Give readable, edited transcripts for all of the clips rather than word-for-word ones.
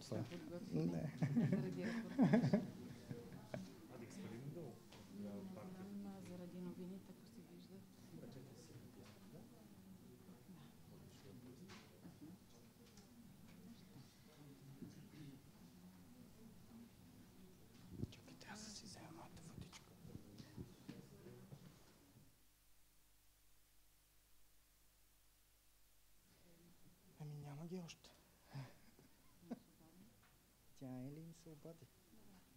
това. Не. Няма ги още. Тя е ли ми се обади?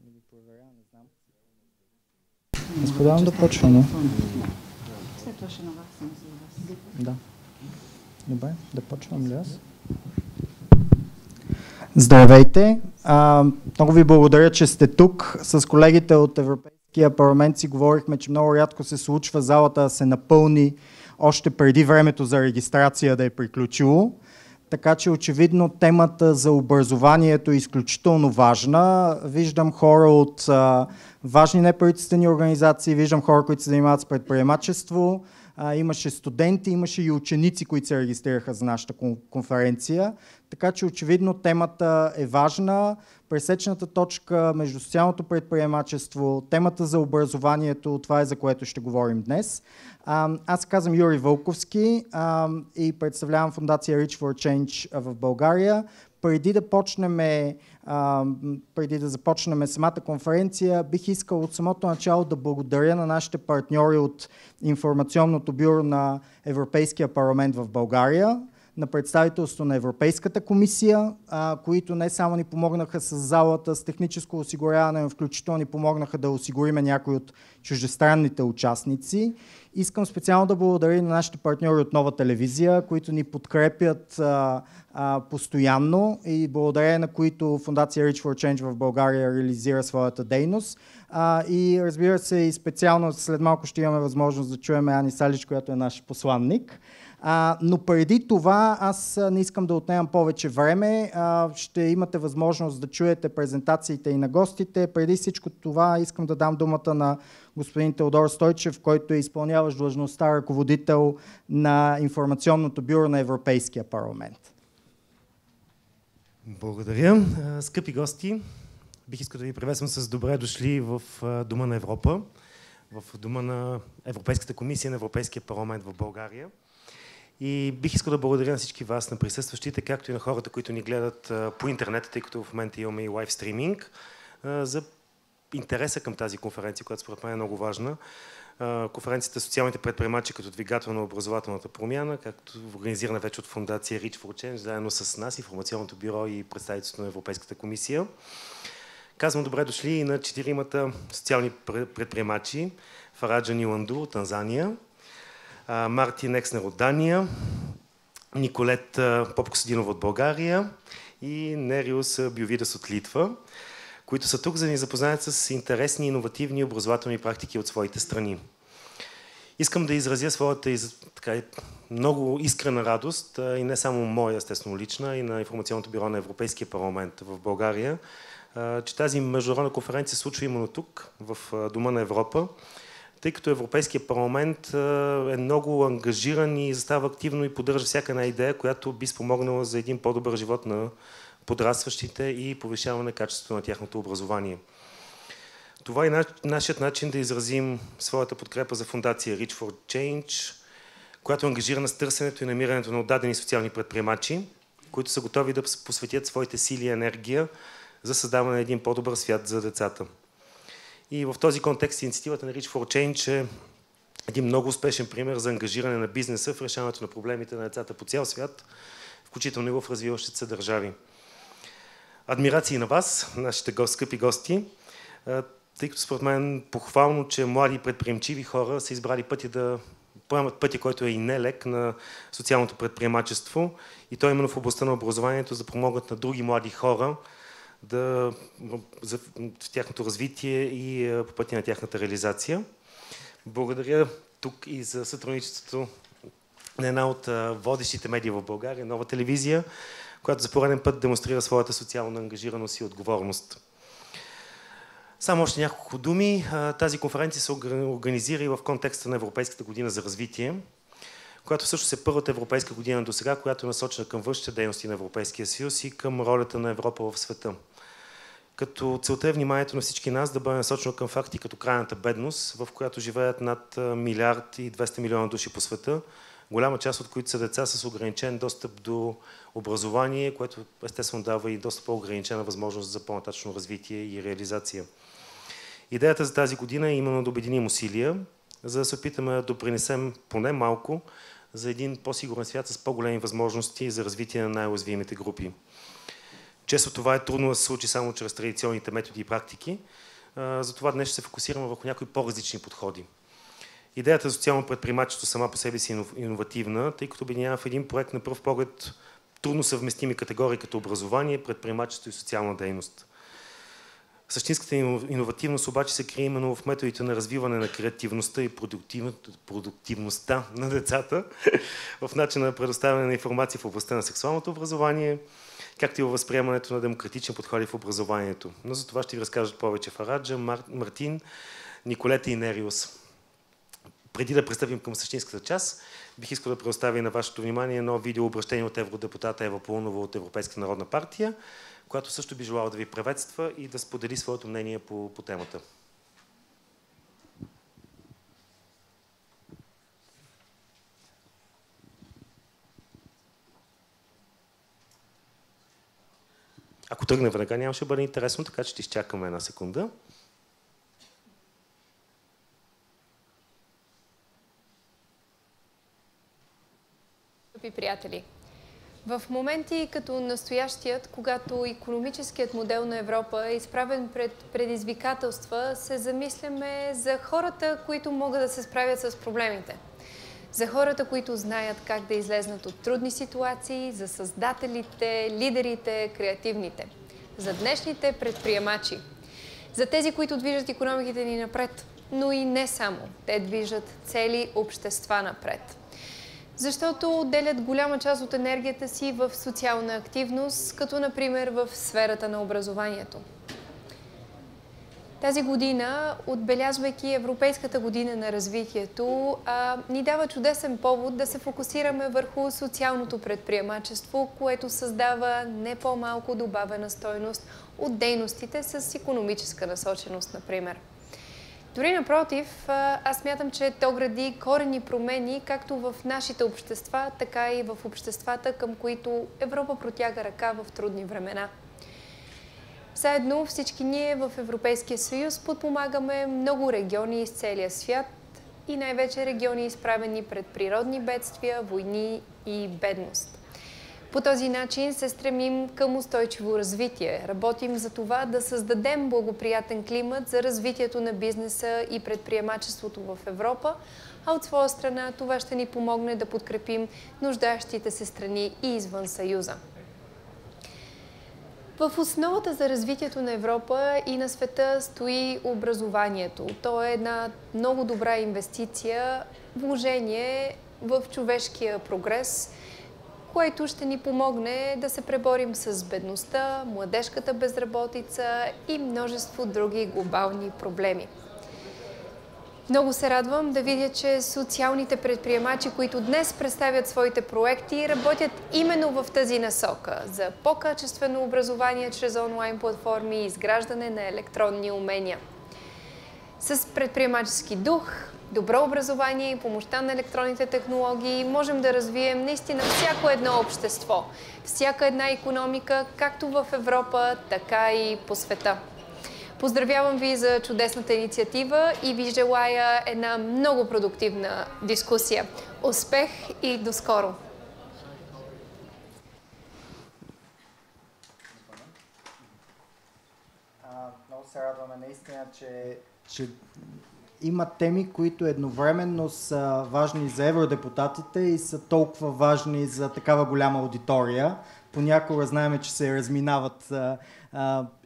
Не ги проверя, не знам. Изподавам да почваме. След това ще наваксам за вас. Да. Добре, да почвам ли аз? Здравейте! Много ви благодаря, че сте тук. С колегите от Европейския парламент си говорихме, че много рядко се случва залата да се напълни още преди времето за регистрация да е приключило. Така че очевидно темата за образованието е изключително важна. Виждам хора от важни неправителствени организации, виждам хора, които се занимават с предприемачество, имаше студенти, имаше и ученици, които се регистрираха за нашата конференция. Така че очевидно темата е важна. Пресечната точка между социалното предприемачество, темата за образованието, това е за което ще говорим днес. Аз казвам Юрий Вълковски и представлявам фондация Reach for Change в България. Преди да започнем самата конференция, бих искал от самото начало да благодаря на нашите партньори от Информационното бюро на Европейския парламент в България, на представителство на Европейската комисия, които не само ни помогнаха с залата, с техническо осигуряване, но включително ни помогнаха да осигуриме някои от чуждестранните участници. Искам специално да благодаря на нашите партньори от Нова телевизия, които ни подкрепят постоянно и благодарение на които фондация Reach for Change в България реализира своята дейност. И разбира се, и специално след малко ще имаме възможност да чуем Ани Салич, която е наш посланник. Но преди това аз не искам да отнемам повече време. Ще имате възможност да чуете презентациите и на гостите. Преди всичко това искам да дам думата на господин Теодор Стойчев, който е изпълняващ длъжността ръководител на Информационното бюро на Европейския парламент. Благодаря. Скъпи гости, бих искал да ви приветствам с добре дошли в Дома на Европа, в Дома на Европейската комисия на Европейския парламент в България. И бих искал да благодаря на всички вас, на присъстващите, както и на хората, които ни гледат по интернет, тъй като в момента имаме и лайв стриминг, за интереса към тази конференция, която според мен е много важна. Конференцията Социалните предприемачи като двигател на образователната промяна, както организирана вече от фондация Reach for Change, заедно с нас, Информационното бюро и представителството на Европейската комисия. Казвам добре дошли и на 4-мата социални предприемачи: Фараджа Ниланду от Танзания, Мартин Екснер от Дания, Николет Попкосдинова от България и Нериус Биовидас от Литва, които са тук за да ни запознаят с интересни, иновативни образователни практики от своите страни. Искам да изразя своята много искрена радост, и не само моя, естествено лична, и на Информационното бюро на Европейския парламент в България, че тази международна конференция се случва именно тук, в Дома на Европа, тъй като Европейския парламент е много ангажиран и застава активно и поддържа всяка една идея, която би спомогнала за един по-добър живот на подрастващите и повишаване качеството на тяхното образование. Това е нашият начин да изразим своята подкрепа за фондация Reach for Change, която е ангажирана с търсенето и намирането на отдадени социални предприемачи, които са готови да посветят своите сили и енергия за създаване на един по-добър свят за децата. И в този контекст инициативата на Reach for Change е един много успешен пример за ангажиране на бизнеса в решаването на проблемите на децата по цял свят, включително и в развиващите се държави. Адмирации на вас, нашите скъпи гости, тъй като според мен похвално, че млади предприемчиви хора са избрали пътя да поемат пътя, който е и нелек на социалното предприемачество, и то именно в областта на образованието, за да помогнат на други млади хора в тяхното развитие и по пътя на тяхната реализация. Благодаря тук и за сътрудничеството на една от водещите медии в България, Нова телевизия, която за пореден път демонстрира своята социална ангажираност и отговорност. Само още няколко думи. Тази конференция се организира и в контекста на Европейската година за развитие, която всъщност е първата европейска година до сега, която е насочена към външните дейности на Европейския съюз и към ролята на Европа в света. Като целта е вниманието на всички нас да бъде насочено към факти като крайната бедност, в която живеят над 1 милиард и 200 милиона души по света, голяма част от които са деца с ограничен достъп до образование, което естествено дава и доста по-ограничена възможност за по-нататъчно развитие и реализация. Идеята за тази година е именно да обединим усилия, за да се опитаме да допринесем поне малко за един по-сигурен свят с по-големи възможности за развитие на най-уязвимите групи. Често това е трудно да се случи само чрез традиционните методи и практики, затова днес ще се фокусираме върху някои по-различни подходи. Идеята за социално предприемачество сама по себе си е иновативна, тъй като обединява в един проект на пръв поглед трудно съвместими категории като образование, предприемачество и социална дейност. Същинската иновативност обаче се крие именно в методите на развиване на креативността и продуктивността на децата, в начина на предоставяне на информация в областта на сексуалното образование, както и във възприемането на демократични подходи в образованието. Но за това ще ви разкажат повече Фараджа, Мартин, Николета и Нериус. Преди да пристъпим към същинската част, бих искал да предоставя на вашето внимание едно видеообращение от евродепутата Ева Паунова от Европейската народна партия, която също би желала да ви приветства и да сподели своето мнение по темата. Ако тръгне веднага, нямаше бъде интересно, така че ще изчакаме една секунда. Скъпи приятели, в моменти като настоящият, когато икономическият модел на Европа е изправен пред предизвикателства, се замисляме за хората, които могат да се справят с проблемите. За хората, които знаят как да излезнат от трудни ситуации, за създателите, лидерите, креативните. За днешните предприемачи. За тези, които движат икономиките ни напред. Но и не само. Те движат цели общества напред. Защото отделят голяма част от енергията си в социална активност, като например в сферата на образованието. Тази година, отбелязвайки Европейската година на развитието, ни дава чудесен повод да се фокусираме върху социалното предприемачество, което създава не по-малко добавена стойност от дейностите с икономическа насоченост, например. Дори напротив, аз смятам, че то гради коренни промени както в нашите общества, така и в обществата, към които Европа протяга ръка в трудни времена. Заедно всички ние в Европейския съюз подпомагаме много региони из целия свят и най-вече региони изправени пред природни бедствия, войни и бедност. По този начин се стремим към устойчиво развитие. Работим за това да създадем благоприятен климат за развитието на бизнеса и предприемачеството в Европа, а от своя страна това ще ни помогне да подкрепим нуждаещите се страни и извън Съюза. В основата за развитието на Европа и на света стои образованието. То е една много добра инвестиция, вложение в човешкия прогрес, което ще ни помогне да се преборим с бедността, младежката безработица и множество други глобални проблеми. Много се радвам да видя, че социалните предприемачи, които днес представят своите проекти, работят именно в тази насока за по-качествено образование чрез онлайн платформи и изграждане на електронни умения. С предприемачески дух, добро образование и помощта на електронните технологии можем да развием наистина всяко едно общество, всяка една икономика, както в Европа, така и по света. Поздравявам ви за чудесната инициатива и ви желая една много продуктивна дискусия. Успех и до скоро! Много се радваме наистина, че има теми, които едновременно са важни за евродепутатите и са толкова важни за такава голяма аудитория. Понякога знаем, че се разминават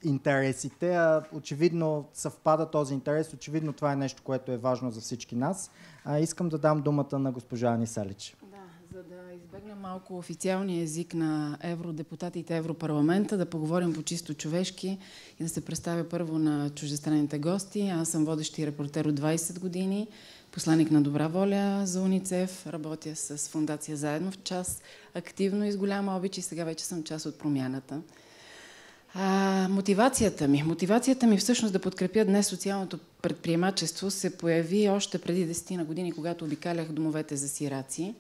интересите, очевидно съвпада този интерес, очевидно това е нещо, което е важно за всички нас. Искам да дам думата на госпожа Ани Салич. Да, за да избегнем малко официалния език на евродепутатите Европарламента, да поговорим по чисто човешки и да се представя първо на чуждестранните гости. Аз съм водещ и репортер от 20 години. посланик на добра воля за УНИЦЕФ, работя с фондация Заедно в час, активно и с голяма обич и сега вече съм част от промяната. Мотивацията ми всъщност да подкрепя днес социалното предприемачество се появи още преди 10 години, когато обикалях домовете за сираци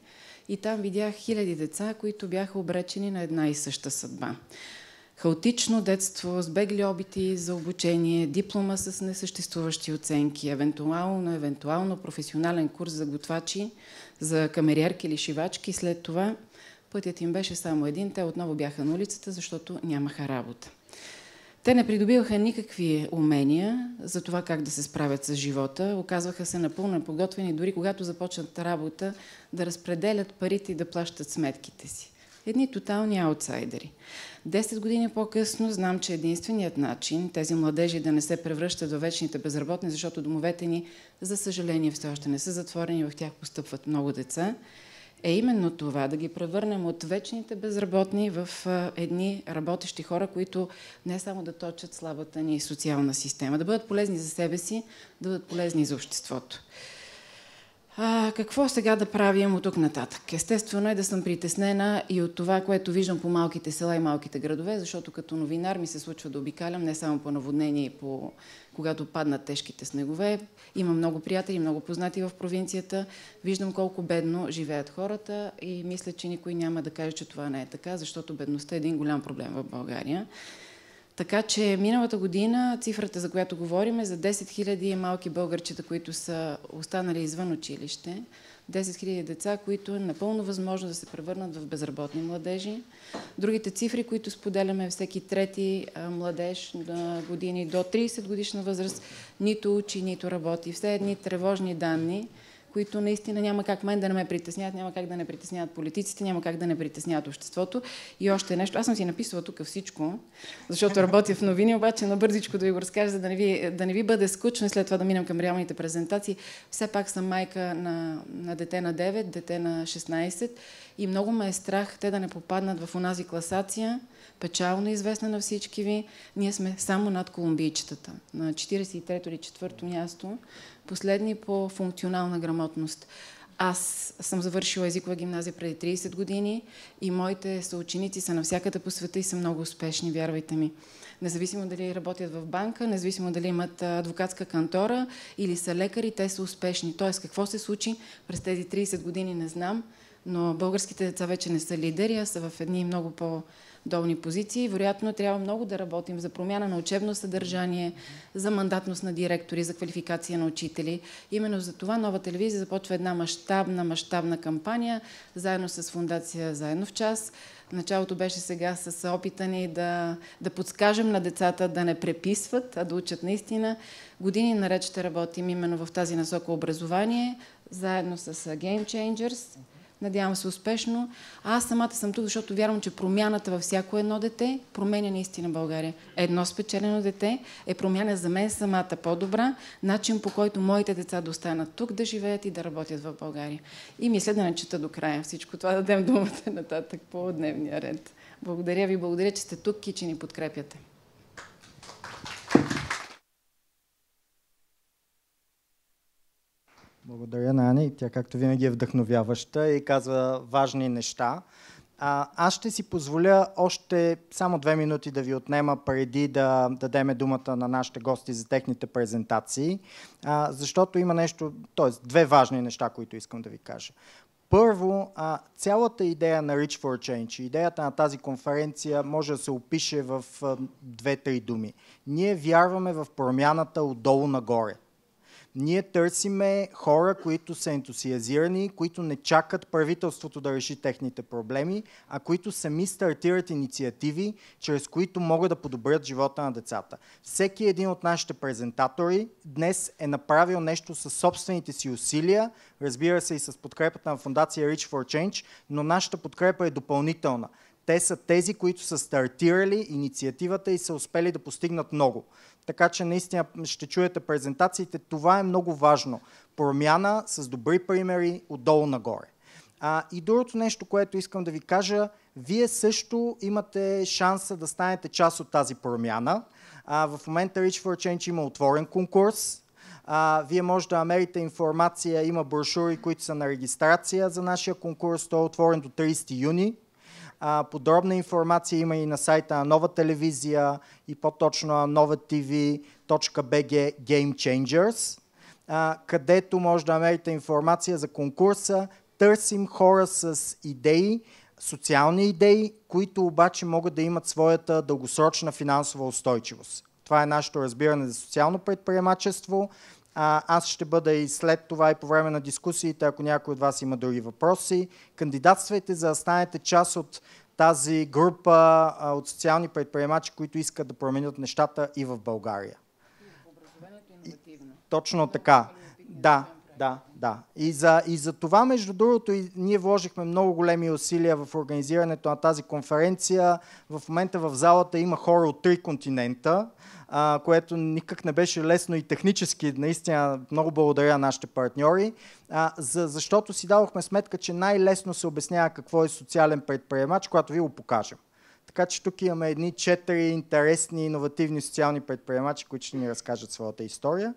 и там видях хиляди деца, които бяха обречени на една и съща съдба. Хаотично детство, с бегли опити за обучение, диплома с несъществуващи оценки, евентуално професионален курс за готвачи, за камериерки или шивачки. След това пътят им беше само един. Те отново бяха на улицата, защото нямаха работа. Те не придобиваха никакви умения за това как да се справят с живота. Оказваха се напълно неподготвени, дори когато започнат работа, да разпределят парите и да плащат сметките си. Едни тотални аутсайдери. 10 години по-късно знам, че единственият начин тези младежи да не се превръщат във вечните безработни, защото домовете ни, за съжаление, все още не са затворени, в тях постъпват много деца, е именно това, да ги превърнем от вечните безработни в едни работещи хора, които не само да точат слабата ни социална система, да бъдат полезни за себе си, да бъдат полезни за обществото. Какво сега да правим от тук нататък? Естествено е да съм притеснена и от това, което виждам по малките села и малките градове, защото като новинар ми се случва да обикалям не само по наводнение и когато паднат тежките снегове. Имам много приятели, много познати в провинцията. Виждам колко бедно живеят хората и мисля, че никой няма да каже, че това не е така, защото бедността е един голям проблем в България. Така че миналата година цифрата, за която говорим, е за 10 000 малки българчета, които са останали извън училище. 10 000 деца, които е напълно възможно да се превърнат в безработни младежи. Другите цифри, които споделяме, всеки трети младеж на години до 30 годишна възраст нито учи, нито работи. Все едни тревожни данни, които наистина няма как мен да не ме притесняват, няма как да не притесняват политиците, няма как да не притесняват обществото. И още нещо, аз съм си написала тук всичко, защото работя в новини, обаче набързичко да ви го разкажа, за да не ви бъде скучно и след това да минем към реалните презентации. Все пак съм майка на дете на 9, дете на 16 и много ме е страх те да не попаднат в онази класация, печално известна на всички ви. Ние сме само над колумбийчетата, на 43-то или 4-то място, последни по функционална грамотност. Аз съм завършила езикова гимназия преди 30 години и моите съученици са навсякъде по света и са много успешни, вярвайте ми. Независимо дали работят в банка, независимо дали имат адвокатска кантора или са лекари, те са успешни. Тоест, какво се случи през тези 30 години, не знам, но българските деца вече не са лидери, а са в едни много по-долни позиции. Вероятно трябва много да работим за промяна на учебно съдържание, за мандатност на директори, за квалификация на учители. Именно за това Нова телевизия започва една мащабна кампания, заедно с фондация Заедно в час. Началото беше сега с опита ни да подскажем на децата да не преписват, а да учат наистина. Години наред ще работим именно в тази насока образование, заедно с Game Changers. Надявам се успешно. Аз самата съм тук, защото вярвам, че промяната във всяко едно дете променя наистина България. Едно спечелено дете е промяна за мен самата по-добра, начин по който моите деца да останат тук, да живеят и да работят в България. И мисля да не чета до края всичко това, да дадем думата нататък по дневния ред. Благодаря ви, благодаря, че сте тук и че ни подкрепяте. Благодаря на Ани. Тя, както винаги, е вдъхновяваща и казва важни неща. Аз ще си позволя още само 2 минути да ви отнема преди да дадем думата на нашите гости за техните презентации, защото има нещо, т.е. 2 важни неща, които искам да ви кажа. Първо, цялата идея на Reach for Change, идеята на тази конференция може да се опише в 2-3 думи. Ние вярваме в промяната отдолу нагоре. Ние търсиме хора, които са ентусиазирани, които не чакат правителството да реши техните проблеми, а които сами стартират инициативи, чрез които могат да подобрят живота на децата. Всеки един от нашите презентатори днес е направил нещо със собствените си усилия, разбира се и с подкрепата на фондация Reach for Change, но нашата подкрепа е допълнителна. Те са тези, които са стартирали инициативата и са успели да постигнат много. Така че наистина ще чуете презентациите. Това е много важно. Промяна с добри примери отдолу нагоре. И другото нещо, което искам да ви кажа, вие също имате шанса да станете част от тази промяна. В момента Reach for Change има отворен конкурс. Вие може да намерите информация, има брошури, които са на регистрация за нашия конкурс, той е отворен до 30 юни. Подробна информация има и на сайта на Нова телевизия и по-точно на novatv.bg Game Changers, където може да намерите информация за конкурса. Търсим хора с идеи, социални идеи, които обаче могат да имат своята дългосрочна финансова устойчивост. Това е нашето разбиране за социално предприемачество. Аз ще бъда и след това и по време на дискусиите, ако някой от вас има други въпроси. Кандидатствайте, за да станете част от тази група от социални предприемачи, които искат да променят нещата и в България. Образованието е иновативно. Точно така. Да. И за това, между другото, ние вложихме много големи усилия в организирането на тази конференция. В момента в залата има хора от 3 континента, което никак не беше лесно и технически. Наистина много благодаря на нашите партньори, защото си дадохме сметка, че най-лесно се обяснява какво е социален предприемач, когато ви го покажем. Така че тук имаме едни 4 интересни, иновативни социални предприемачи, които ще ни разкажат своята история.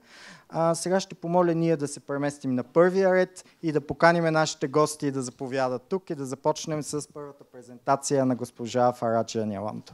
Сега ще помоля ние да се преместим на първия ред и да поканим нашите гости да заповядат тук и да започнем с първата презентация на госпожа Фараджа Няланто.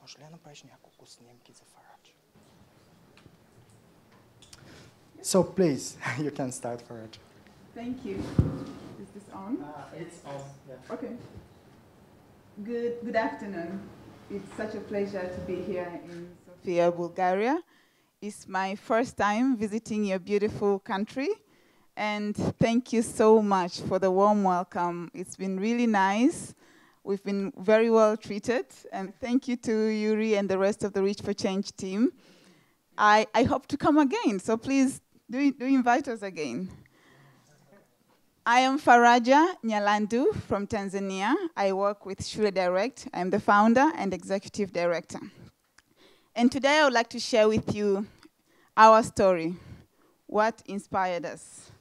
Може ли да направиш няколко снимки за Фарадж? So please, you can start, Faraj. Thank you. Is this on? It's on, yeah. Okay. Good afternoon. It's such a pleasure to be here in Sofia, Bulgaria. It's my first time visiting your beautiful country, and thank you so much for the warm welcome. It's been really nice. We've been very well treated, and thank you to Yuri and the rest of the Reach for Change team. I hope to come again, so please do invite us again. I am Faraja Nyalandu from Tanzania. I work with Shule Direct. I'm the founder and executive director. And today I would like to share with you our story, what inspired us.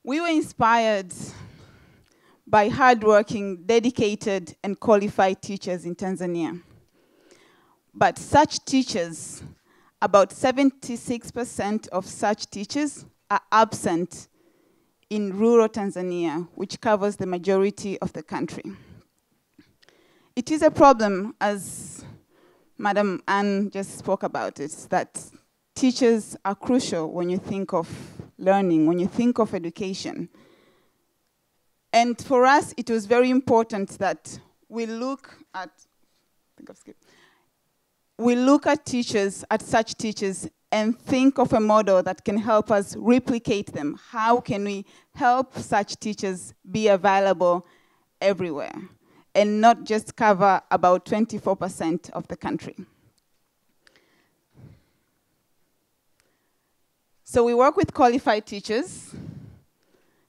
We were inspired by hardworking, dedicated, and qualified teachers in Tanzania. But such teachers, about 76% of such teachers are absent in rural Tanzania, which covers the majority of the country. It is a problem, as Madam Anne just spoke about it, that teachers are crucial when you think of learning, when you think of education. And for us, it was very important that we look at teachers, at such teachers, and think of a model that can help us replicate them. How can we help such teachers be available everywhere and not just cover about 24% of the country? So we work with qualified teachers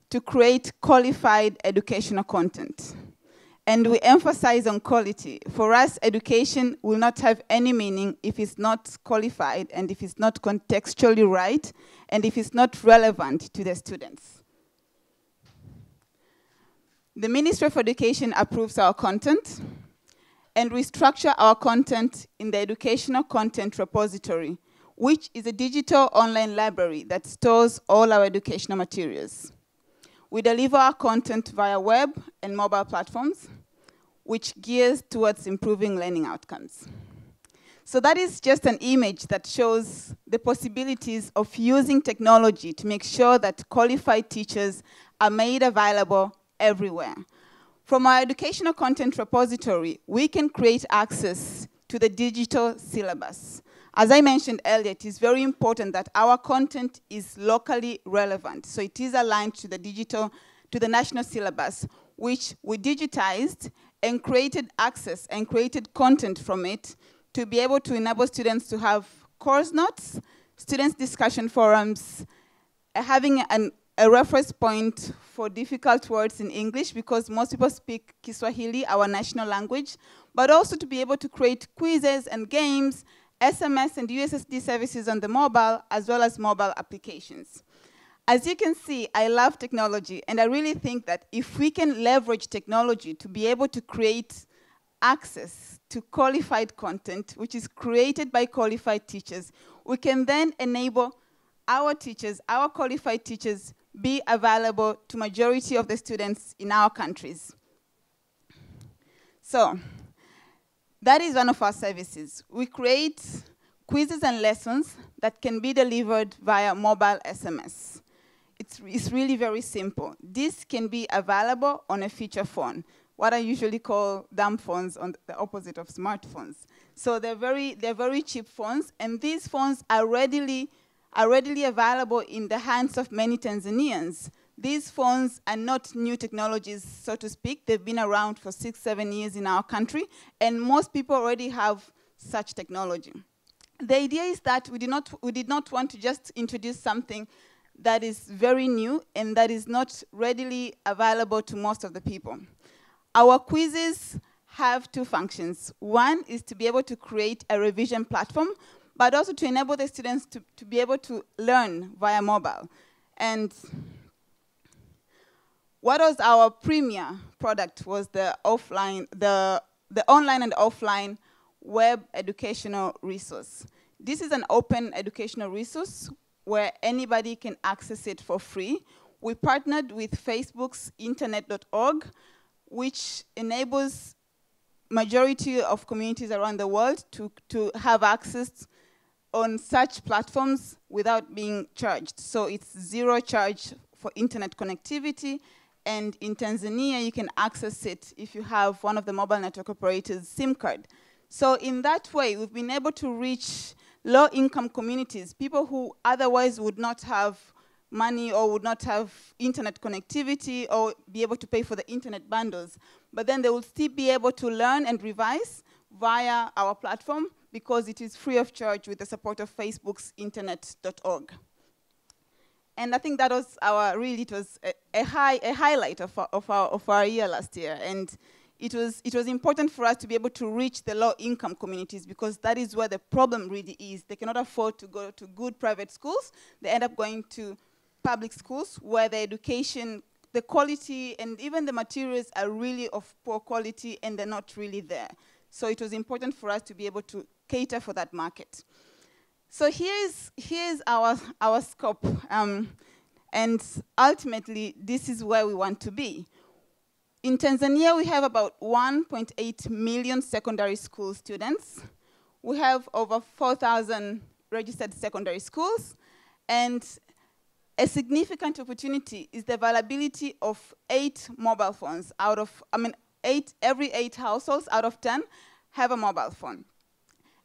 to create qualified educational content. And we emphasize on quality. For us, education will not have any meaning if it's not qualified and if it's not contextually right and if it's not relevant to the students. The Ministry of Education approves our content, And we structure our content in the educational content repository, which is a digital online library that stores all our educational materials. We deliver our content via web and mobile platforms, which gears towards improving learning outcomes. So that is just an image that shows the possibilities of using technology to make sure that qualified teachers are made available everywhere. From our educational content repository, we can create access to the digital syllabus. As I mentioned earlier, it is very important that our content is locally relevant. So it is aligned to the national syllabus, which we digitized and created access and created content from it to be able to enable students to have course notes, students' discussion forums, having a reference point for difficult words in English, because most people speak Kiswahili, our national language, but also to be able to create quizzes and games, SMS and USSD services on the mobile, as well as mobile applications. As you can see, I love technology, and I really think that if we can leverage technology to be able to create access to qualified content, which is created by qualified teachers, we can then enable our teachers, our qualified teachers, be available to majority of the students in our countries. So, that is one of our services. We create quizzes and lessons that can be delivered via mobile SMS. It's really very simple. This can be available on a feature phone, what I usually call dumb phones, on the opposite of smartphones. So they're very cheap phones, and these phones are readily available in the hands of many Tanzanians. These phones are not new technologies, so to speak. They've been around for 6-7 years in our country, and most people already have such technology. The idea is that we did not want to just introduce something that is very new and that is not readily available to most of the people. Our quizzes have two functions. One is to be able to create a revision platform, but also to enable the students to be able to learn via mobile. And what was our premier product was the online and offline web educational resource. This is an open educational resource where anybody can access it for free. We partnered with Facebook's internet.org, which enables majority of communities around the world to have access on such platforms without being charged. So it's zero charge for internet connectivity, and in Tanzania you can access it if you have one of the mobile network operators' SIM card. So in that way, we've been able to reach low-income communities, people who otherwise would not have money or would not have internet connectivity or be able to pay for the internet bundles. But then they will still be able to learn and revise via our platform because it is free of charge with the support of Facebook's internet.org. And I think that was a highlight of our year last year. And it was important for us to be able to reach the low-income communities because that is where the problem really is. They cannot afford to go to good private schools. They end up going to public schools where the education, the quality, and even the materials are really of poor quality and they're not really there. So it was important for us to be able to cater for that market. So here's our scope. And ultimately, this is where we want to be. In Tanzania, we have about 1.8 million secondary school students. We have over 4,000 registered secondary schools. And a significant opportunity is the availability of 8 mobile phones out of, every 8 households out of 10 have a mobile phone.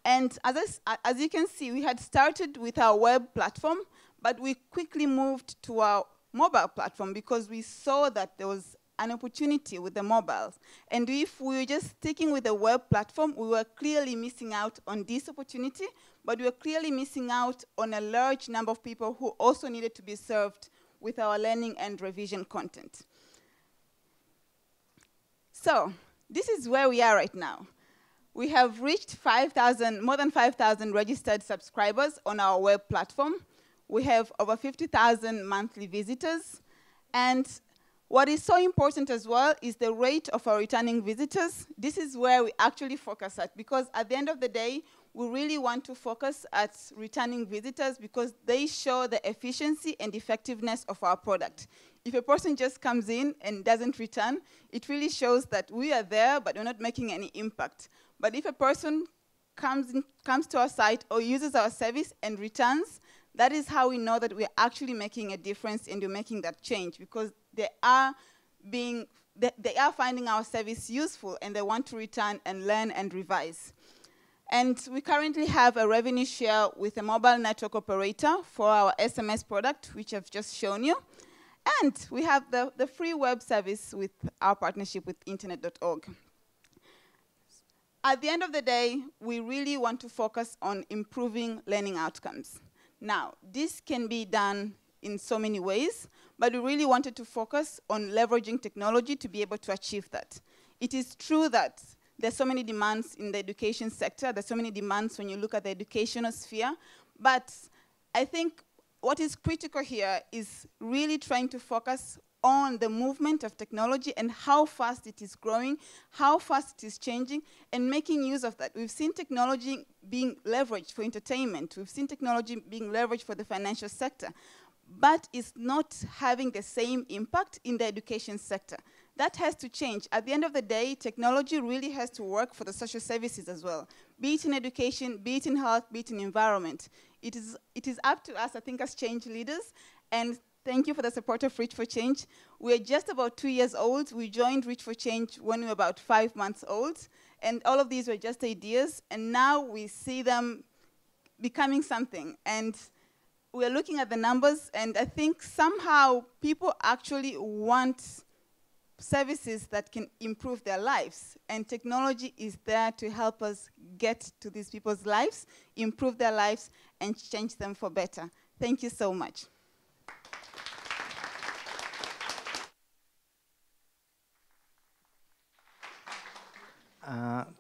And as you can see, we had started with our web platform, but we quickly moved to our mobile platform because we saw that there was an opportunity with the mobiles. And if we were just sticking with the web platform, we were clearly missing out on this opportunity, but we were clearly missing out on a large number of people who also needed to be served with our learning and revision content. So this is where we are right now. We have reached more than 5,000 registered subscribers on our web platform. We have over 50,000 monthly visitors, and What is so important as well is the rate of our returning visitors. This is where we actually focus at, because at the end of the day, we really want to focus at returning visitors because they show the efficiency and effectiveness of our product. If a person just comes in and doesn't return, it really shows that we are there, but we're not making any impact. But if a person comes to our site or uses our service and returns, that is how we know that we're actually making a difference and we're making that change, because they are finding our service useful and they want to return and learn and revise. And we currently have a revenue share with a mobile network operator for our SMS product, which I've just shown you. And we have the free web service with our partnership with internet.org. At the end of the day, we really want to focus on improving learning outcomes. Now, this can be done in so many ways, but we really wanted to focus on leveraging technology to be able to achieve that. It is true that there's so many demands in the education sector, there's so many demands when you look at the educational sphere, but I think what is critical here is really trying to focus on the movement of technology and how fast it is growing, how fast it is changing, and making use of that. We've seen technology being leveraged for entertainment. We've seen technology being leveraged for the financial sector, but it's not having the same impact in the education sector. That has to change. At the end of the day, technology really has to work for the social services as well, be it in education, be it in health, be it in environment. It is up to us, I think, as change leaders, and thank you for the support of Reach for Change. We're just about 2 years old. We joined Reach for Change when we were about 5 months old, and all of these were just ideas, and now we see them becoming something. And we're looking at the numbers, and I think somehow people actually want services that can improve their lives, and technology is there to help us get to these people's lives, improve their lives, and change them for better. Thank you so much.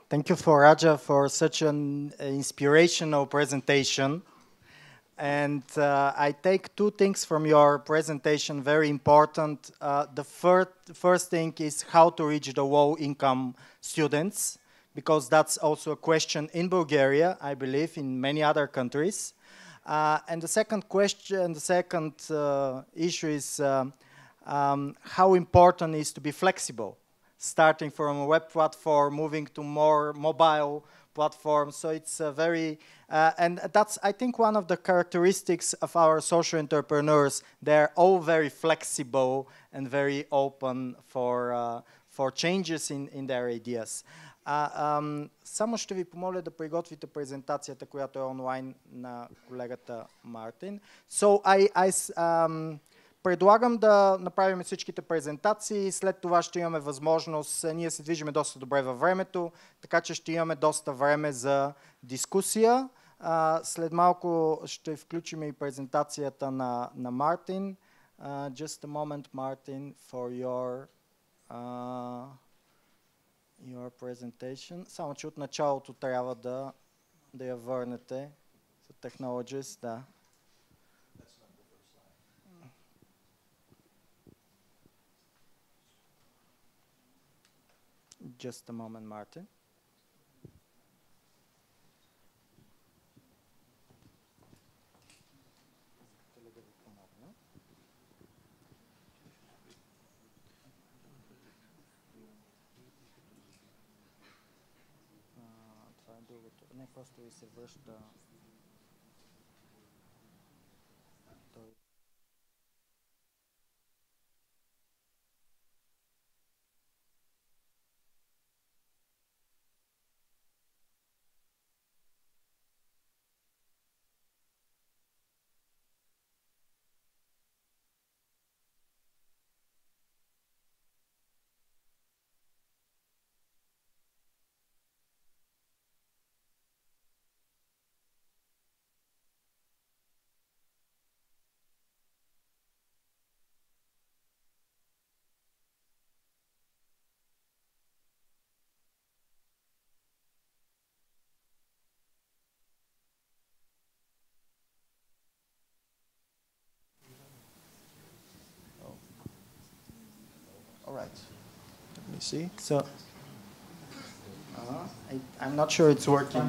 Thank you for Raja for such an inspirational presentation. And I take two things from your presentation, very important. The first thing is how to reach the low-income students, because that's also a question in Bulgaria, I believe, in many other countries. And the second question, the second issue is how important is to be flexible, starting from a web platform, moving to more mobile platforms. So it's a very, and that's, I think, one of the characteristics of our social entrepreneurs. They're all very flexible and very open for changes in their ideas. Само ще ви помоля да приготвите презентацията, която е онлайн на колегата Мартин. So предлагам да направим всичките презентации, след това ще имаме възможност, ние се движиме доста добре във времето, така че ще имаме доста време за дискусия. След малко ще включим и презентацията на Мартин. Just a moment, Martin, for your presentation. Само че от началото трябва да я върнете за Technologies, да. Just a moment, Martin. Това е другото. Не, просто ви се връща. right. Let me see. So, I'm not sure it's working.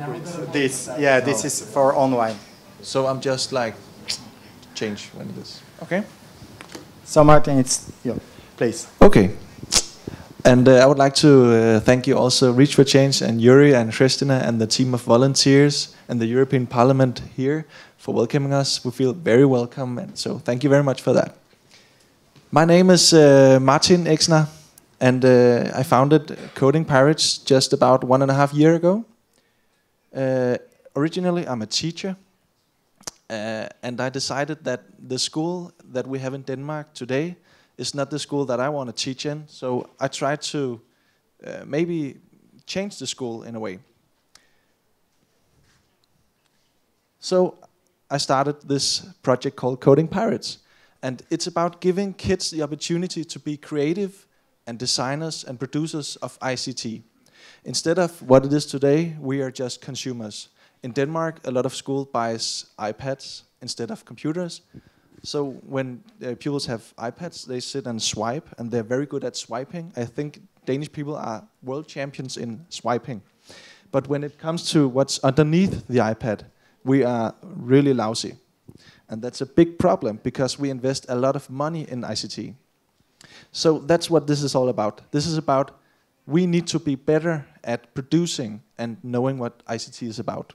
This, yeah, this is for online. So I'm just like change when it is. Okay. So Martin, it's you, please. Okay. And I would like to thank you also, Reach for Change, and Yuri and Christina and the team of volunteers and the European Parliament here for welcoming us. We feel very welcome, and so thank you very much for that. My name is Martin Exner, and I founded Coding Pirates just about 1.5 years ago. Originally, I'm a teacher, and I decided that the school that we have in Denmark today is not the school that I want to teach in, so I tried to maybe change the school in a way. So I started this project called Coding Pirates, and it's about giving kids the opportunity to be creative and designers and producers of ICT. Instead of what it is today, we are just consumers. In Denmark, a lot of school buys iPads instead of computers. So when pupils have iPads, they sit and swipe, and they're very good at swiping. I think Danish people are world champions in swiping. But when it comes to what's underneath the iPad, we are really lousy. And that's a big problem because we invest a lot of money in ICT. So that's what this is all about. This is about we need to be better at producing and knowing what ICT is about.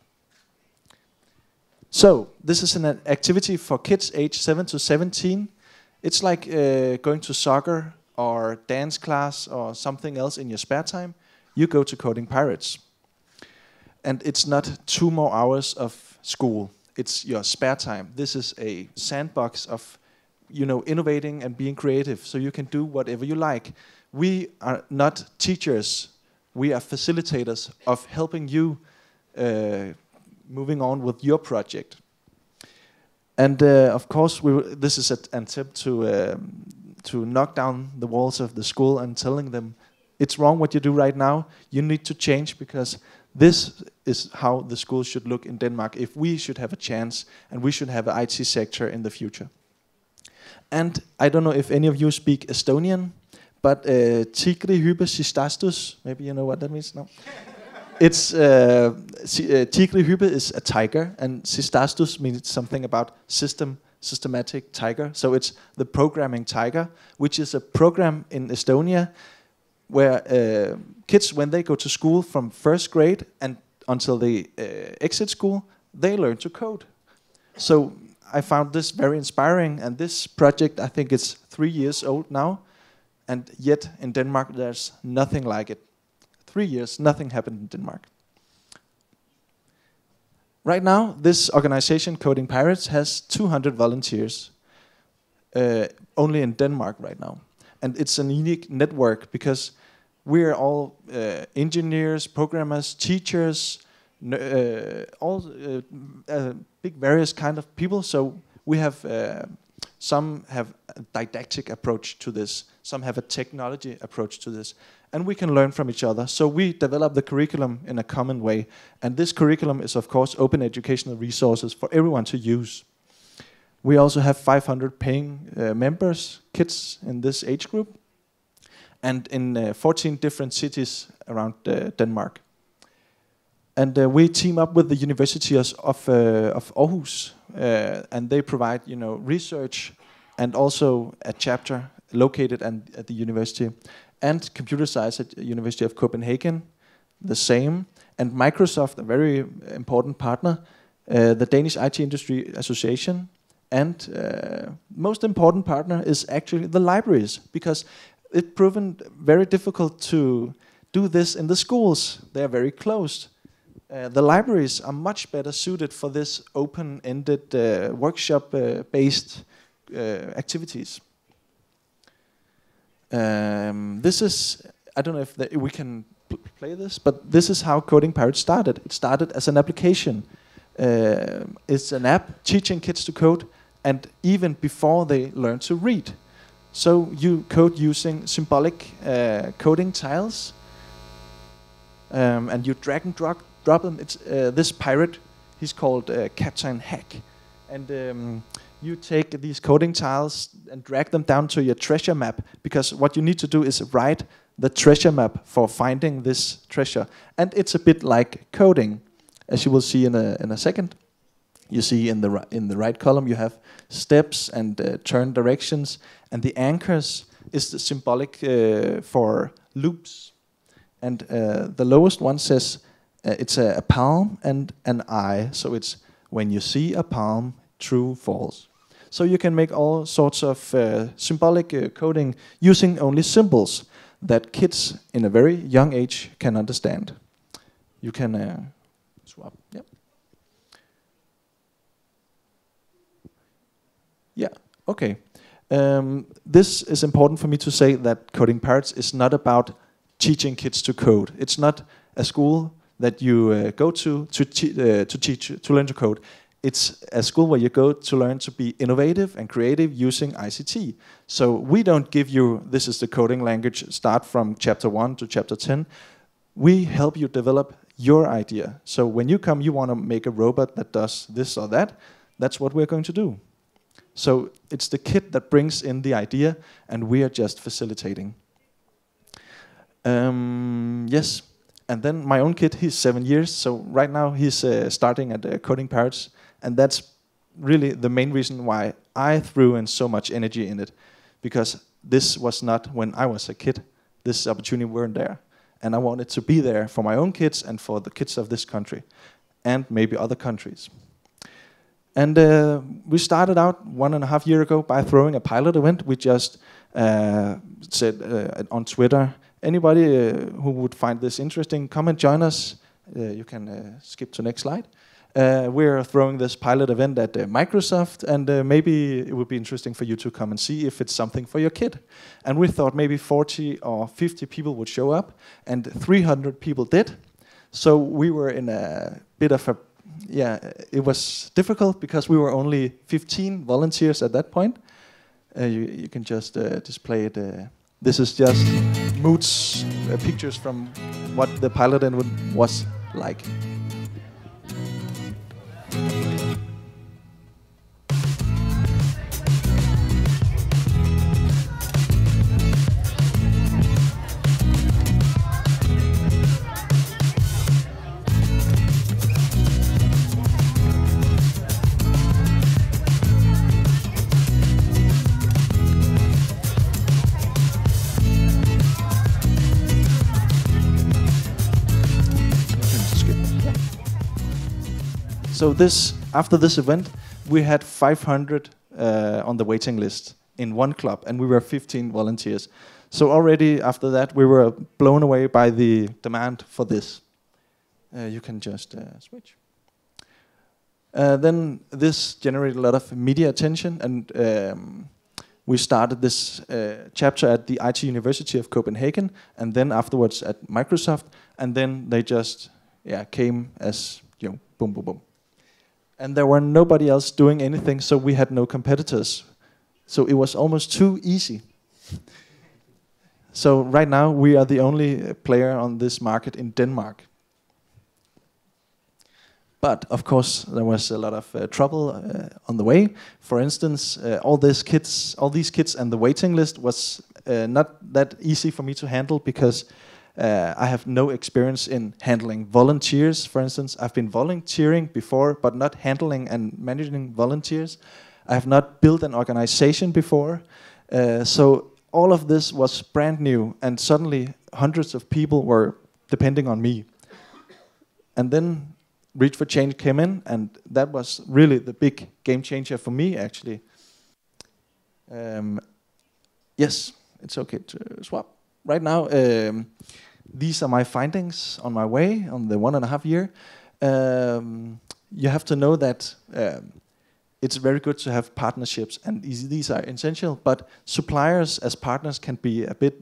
So this is an activity for kids aged 7 to 17. It's like going to soccer or dance class or something else in your spare time. You go to Coding Pirates. And it's not 2 more hours of school. It's your spare time. This is a sandbox of, innovating and being creative, so you can do whatever you like. We are not teachers. We are facilitators of helping you moving on with your project. And of course, this is an attempt to knock down the walls of the school and telling them, it's wrong what you do right now. You need to change because this is how the school should look in Denmark if we should have a chance and we should have an IT sector in the future. And I don't know if any of you speak Estonian, but tigri hybe sistastus, maybe you know what that means? No? It's tigri hybe is a tiger, and sistastus means something about systematic tiger. So it's the programming tiger, which is a program in Estonia where kids, when they go to school from first grade and until they exit school, they learn to code. So I found this very inspiring, and this project, I think it's 3 years old now, and yet in Denmark there's nothing like it. 3 years, nothing happened in Denmark. Right now, this organization, Coding Pirates, has 200 volunteers, only in Denmark right now. And it's a unique network because we're all engineers, programmers, teachers, all big various kind of people. So we have some have a didactic approach to this, some have a technology approach to this, and we can learn from each other. So we develop the curriculum in a common way, and this curriculum is of course open educational resources for everyone to use. We also have 500 paying members, kids in this age group, and in 14 different cities around Denmark. And we team up with the University of Aarhus, and they provide, research and also a chapter located at the university, and computer science at University of Copenhagen, the same, and Microsoft, a very important partner, the Danish IT Industry Association, and most important partner is actually the libraries, because it's proven very difficult to do this in the schools. They are very closed. The libraries are much better suited for this open-ended workshop-based activities. This is, I don't know if we can play this, but this is how Coding Pirates started. It started as an application. It's an app teaching kids to code, and even before they learn to read. So you code using symbolic coding tiles, and you drag and drop them. It's this pirate, he's called Captain Hack, and you take these coding tiles and drag them down to your treasure map, because what you need to do is write the treasure map for finding this treasure. And it's a bit like coding, as you will see in a second. You see in the right column you have steps and turn directions, and the anchors is the symbolic for loops. And the lowest one says it's a palm and an eye, so it's when you see a palm, true, false. So you can make all sorts of symbolic coding using only symbols that kids in a very young age can understand. You can swap. Yep. Yeah. Okay. This is important for me to say, that Coding Parrots is not about teaching kids to code. It's not a school that you go to learn to code. It's a school where you go to learn to be innovative and creative using ICT. So we don't give you, this is the coding language, start from chapter 1 to chapter 10. We help you develop your idea. So when you come, you want to make a robot that does this or that, that's what we're going to do. So it's the kid that brings in the idea, and we are just facilitating. Yes, and then my own kid, he's 7 years, so right now he's starting at Coding Parrots, and that's really the main reason why I threw in so much energy in it, because this was not when I was a kid. This opportunity weren't there, and I wanted to be there for my own kids and for the kids of this country, and maybe other countries. And we started out 1.5 years ago by throwing a pilot event. We just said on Twitter, anybody who would find this interesting, come and join us. You can skip to next slide. We're throwing this pilot event at Microsoft, and maybe it would be interesting for you to come and see if it's something for your kid. And we thought maybe 40 or 50 people would show up, and 300 people did. So we were in a bit of a, it was difficult because we were only 15 volunteers at that point. You can just display it. This is just moods, pictures from what the pilot event was like. So after this event, we had 500 on the waiting list in one club, and we were 15 volunteers. So already after that, we were blown away by the demand for this. You can just switch. Then this generated a lot of media attention, and we started this chapter at the IT University of Copenhagen, and then afterwards at Microsoft, and then they just came as, boom, boom, boom. And there were nobody else doing anything, so we had no competitors. So it was almost too easy. So right now we are the only player on this market in Denmark. But of course there was a lot of trouble on the way. For instance, all these kids and the waiting list was not that easy for me to handle, because I have no experience in handling volunteers, for instance. I've been volunteering before, but not handling and managing volunteers. I have not built an organization before. So all of this was brand new, and suddenly hundreds of people were depending on me. And then Reach for Change came in, and that was really the big game changer for me, actually. Yes, it's okay to swap. Right now, these are my findings on my way, on the 1.5 year. You have to know that it's very good to have partnerships, and these are essential, but suppliers as partners can be a bit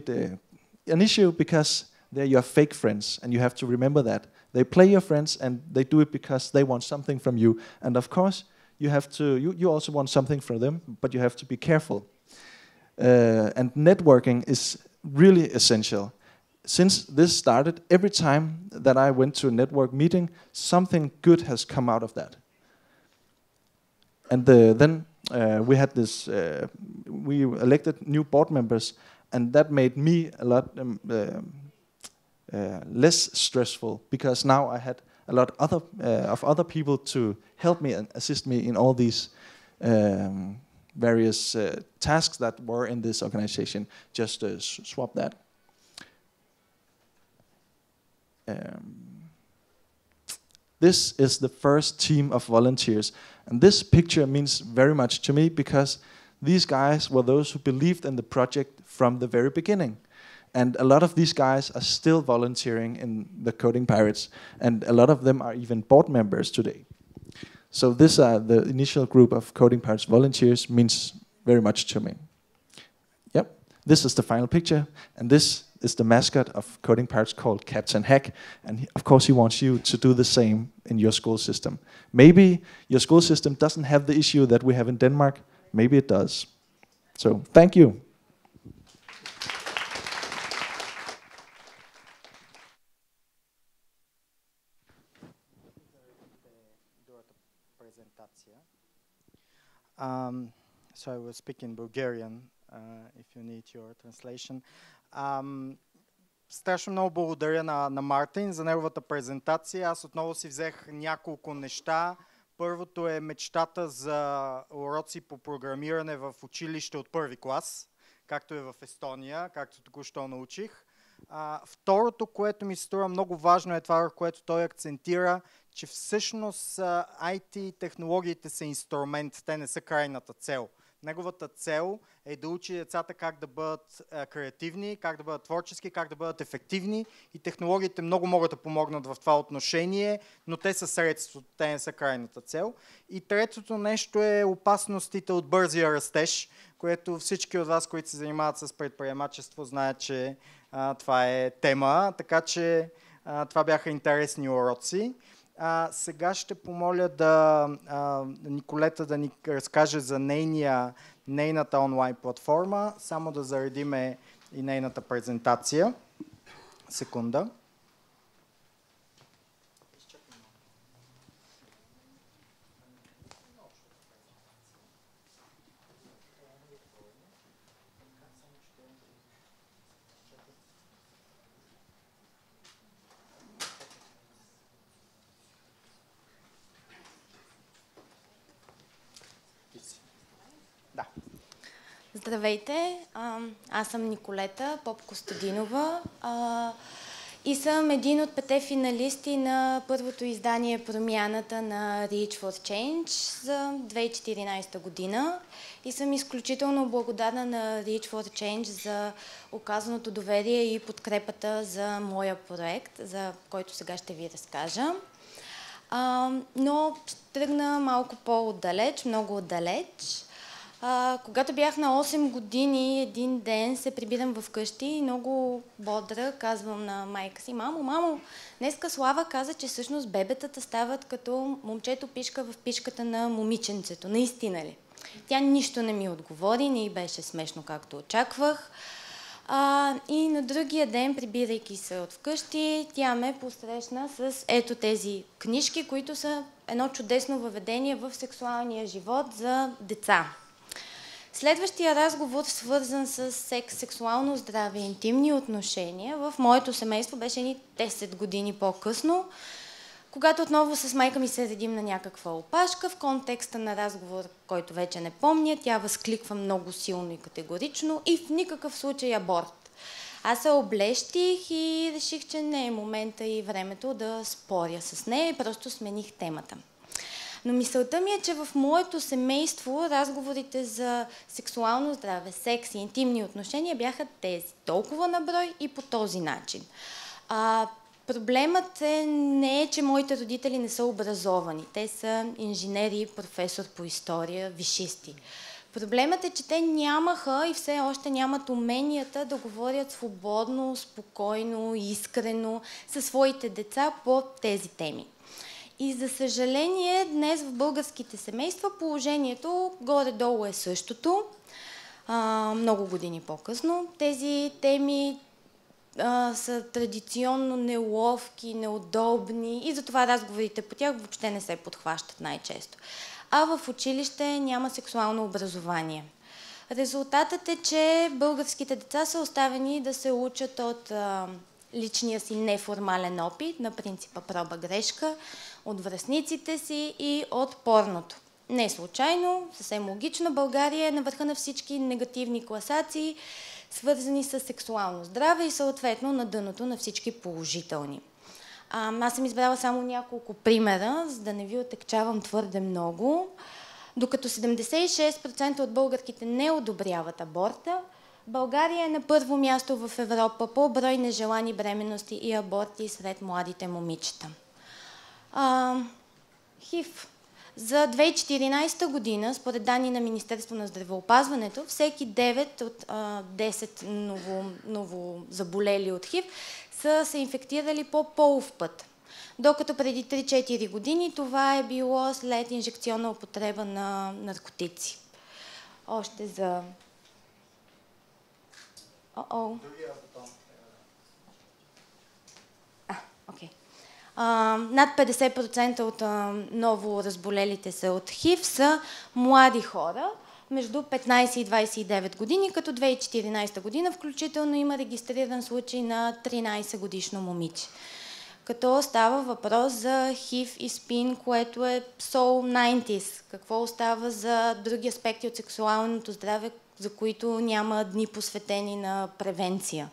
an issue, because they're your fake friends, and you have to remember that. They play your friends, and they do it because they want something from you. And of course, you have to. You also want something from them, but you have to be careful. And networking is really essential. Since this started, every time that I went to a network meeting, something good has come out of that. And then we had this, we elected new board members, and that made me a lot less stressful, because now I had a lot of other people to help me and assist me in all these various tasks that were in this organization. Just swap that. This is the first team of volunteers, and this picture means very much to me, because these guys were those who believed in the project from the very beginning. And a lot of these guys are still volunteering in the Coding Pirates, and a lot of them are even board members today. So this the initial group of Coding Pirates volunteers means very much to me. Yep, this is the final picture, and this is the mascot of Coding Pirates called Captain Hack, and of course he wants you to do the same in your school system. Maybe your school system doesn't have the issue that we have in Denmark, maybe it does. So thank you. So I will speak in Bulgarian, if you need your translation. Страшно много благодаря на Мартин за неговата презентация. Аз отново си взех няколко неща. Първото е мечтата за уроци по програмиране в училище от първи клас, както е в Естония, както току-що научих. Второто, което ми се струва много важно, е това, което той акцентира, че всъщност IT технологиите са инструмент, те не са крайната цел. Неговата цел е да учи децата как да бъдат креативни, как да бъдат творчески, как да бъдат ефективни, и технологиите много могат да помогнат в това отношение, но те са средството, те не са крайната цел. И третото нещо е опасностите от бързия растеж, което всички от вас, които се занимават с предприемачество, знаят, че това е тема, така че това бяха интересни уроци. Сега ще помоля Николета да ни разкаже за нейната онлайн платформа. Само да заредиме и нейната презентация. Секунда. Здравейте, аз съм Николета Поп-Костадинова и съм един от 5 финалисти на първото издание Промяната на Reach for Change за 2014 година и съм изключително благодарна на Reach for Change за оказаното доверие и подкрепата за моя проект, за който сега ще ви разкажа. Но тръгна малко по-отдалеч, много отдалеч. Когато бях на 8 години, един ден се прибирам вкъщи и много бодра казвам на майка си: мамо, днеска Слава каза, че всъщност бебетата стават като момчето пишка в пишката на момиченцето. Наистина ли? Тя нищо не ми отговори, не й беше смешно, както очаквах. И на другия ден, прибирайки се от вкъщи, тя ме посрещна с ето тези книжки, които са едно чудесно въведение в сексуалния живот за деца. Следващия разговор, свързан с секс, сексуално здраве и интимни отношения, в моето семейство беше ни 10 години по-късно, когато отново с майка ми се редим на някаква опашка, в контекста на разговор, който вече не помня, тя възкликва много силно и категорично: и в никакъв случай аборт. Аз се облещих и реших, че не е момента и времето да споря с нея и просто смених темата. Но мисълта ми е, че в моето семейство разговорите за сексуално здраве, секс и интимни отношения бяха тези, толкова на брой и по този начин. Проблемът не е, че моите родители не са образовани. Те са инженери, професор по история, висшисти. Проблемът е, че те нямаха и все още нямат уменията да говорят свободно, спокойно, искрено със своите деца по тези теми. И за съжаление, днес в българските семейства положението горе-долу е същото. Много години по-късно. Тези теми са традиционно неловки, неудобни и затова разговорите по тях въобще не се подхващат най-често. а в училище няма сексуално образование. Резултатът е, че българските деца са оставени да се учат от личния си неформален опит, на принципа проба-грешка, от връстниците си и от порното. Не случайно, съвсем логично, България е на върха на всички негативни класации, свързани с сексуално здраве и съответно на дъното на всички положителни. Аз съм избрала само няколко примера, за да не ви отекчавам твърде много. Докато 76% от българките не одобряват аборта, България е на първо място в Европа по брой нежелани бременности и аборти сред младите момичета. ХИВ. За 2014 година, според данни на Министерство на здравеопазването, всеки 9 от 10 новозаболели от ХИВ са се инфектирали по полов път. Докато преди 3-4 години това е било след инжекционна употреба на наркотици. Още за... Окей. Над 50% от ново разболелите се от ХИВ са млади хора, между 15 и 29 години, като 2014 година включително има регистриран случай на 13 годишно момиче. Като става въпрос за ХИВ и СПИН, което е soul 90s. Какво остава за други аспекти от сексуалното здраве, за които няма дни посветени на превенция.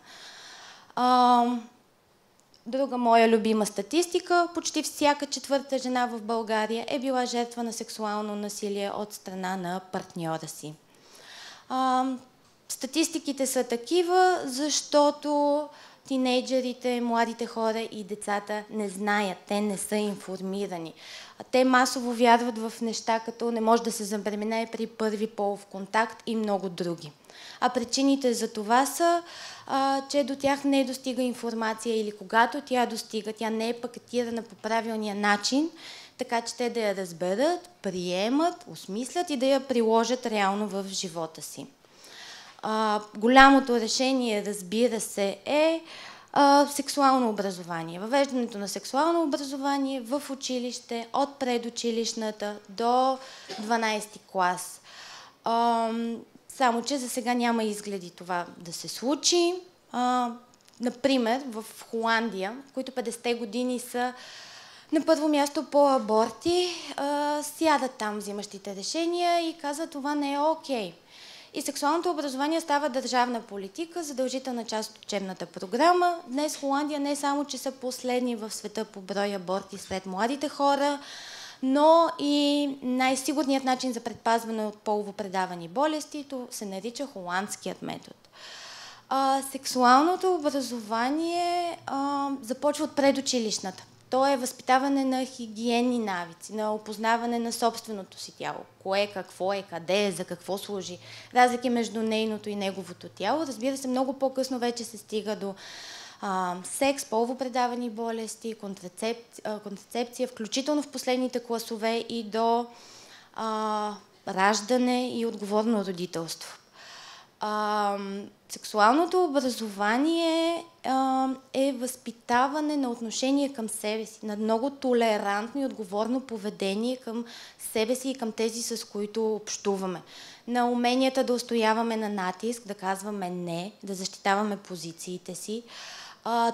Друга моя любима статистика, почти всяка четвърта жена в България е била жертва на сексуално насилие от страна на партньора си. Статистиките са такива, защото тинейджерите, младите хора и децата не знаят, те не са информирани. Те масово вярват в неща, като не може да се забременее при първи полов контакт и много други. А причините за това са, че до тях не достига информация или когато тя достига, тя не е пакетирана по правилния начин, така че те да я разберат, приемат, осмислят и да я приложат реално в живота си. Голямото решение, разбира се, е сексуално образование. Въвеждането на сексуално образование в училище от предучилищната до 12-ти клас. Само че за сега няма изгледи това да се случи. Например, в Холандия, в които 50-те години са на първо място по аборти, сядат там взимащите решения и казват, това не е окей. И сексуалното образование става държавна политика, задължителна част от учебната програма. Днес Холандия не само, че са последни в света по брой аборти сред младите хора, но и най-сигурният начин за предпазване от полово предавани болести, то се нарича холандският метод. Сексуалното образование започва от предучилищната. То е възпитаване на хигиенни навици, на опознаване на собственото си тяло. Кое, какво е, къде е, за какво служи. Разлики между нейното и неговото тяло. Разбира се, много по-късно вече се стига до секс, полово предавани болести, контрацепция, включително в последните класове и до раждане и отговорно родителство. Сексуалното образование е възпитаване на отношение към себе си, на много толерантно и отговорно поведение към себе си и към тези, с които общуваме. На уменията да устояваме на натиск, да казваме не, да защитаваме позициите си.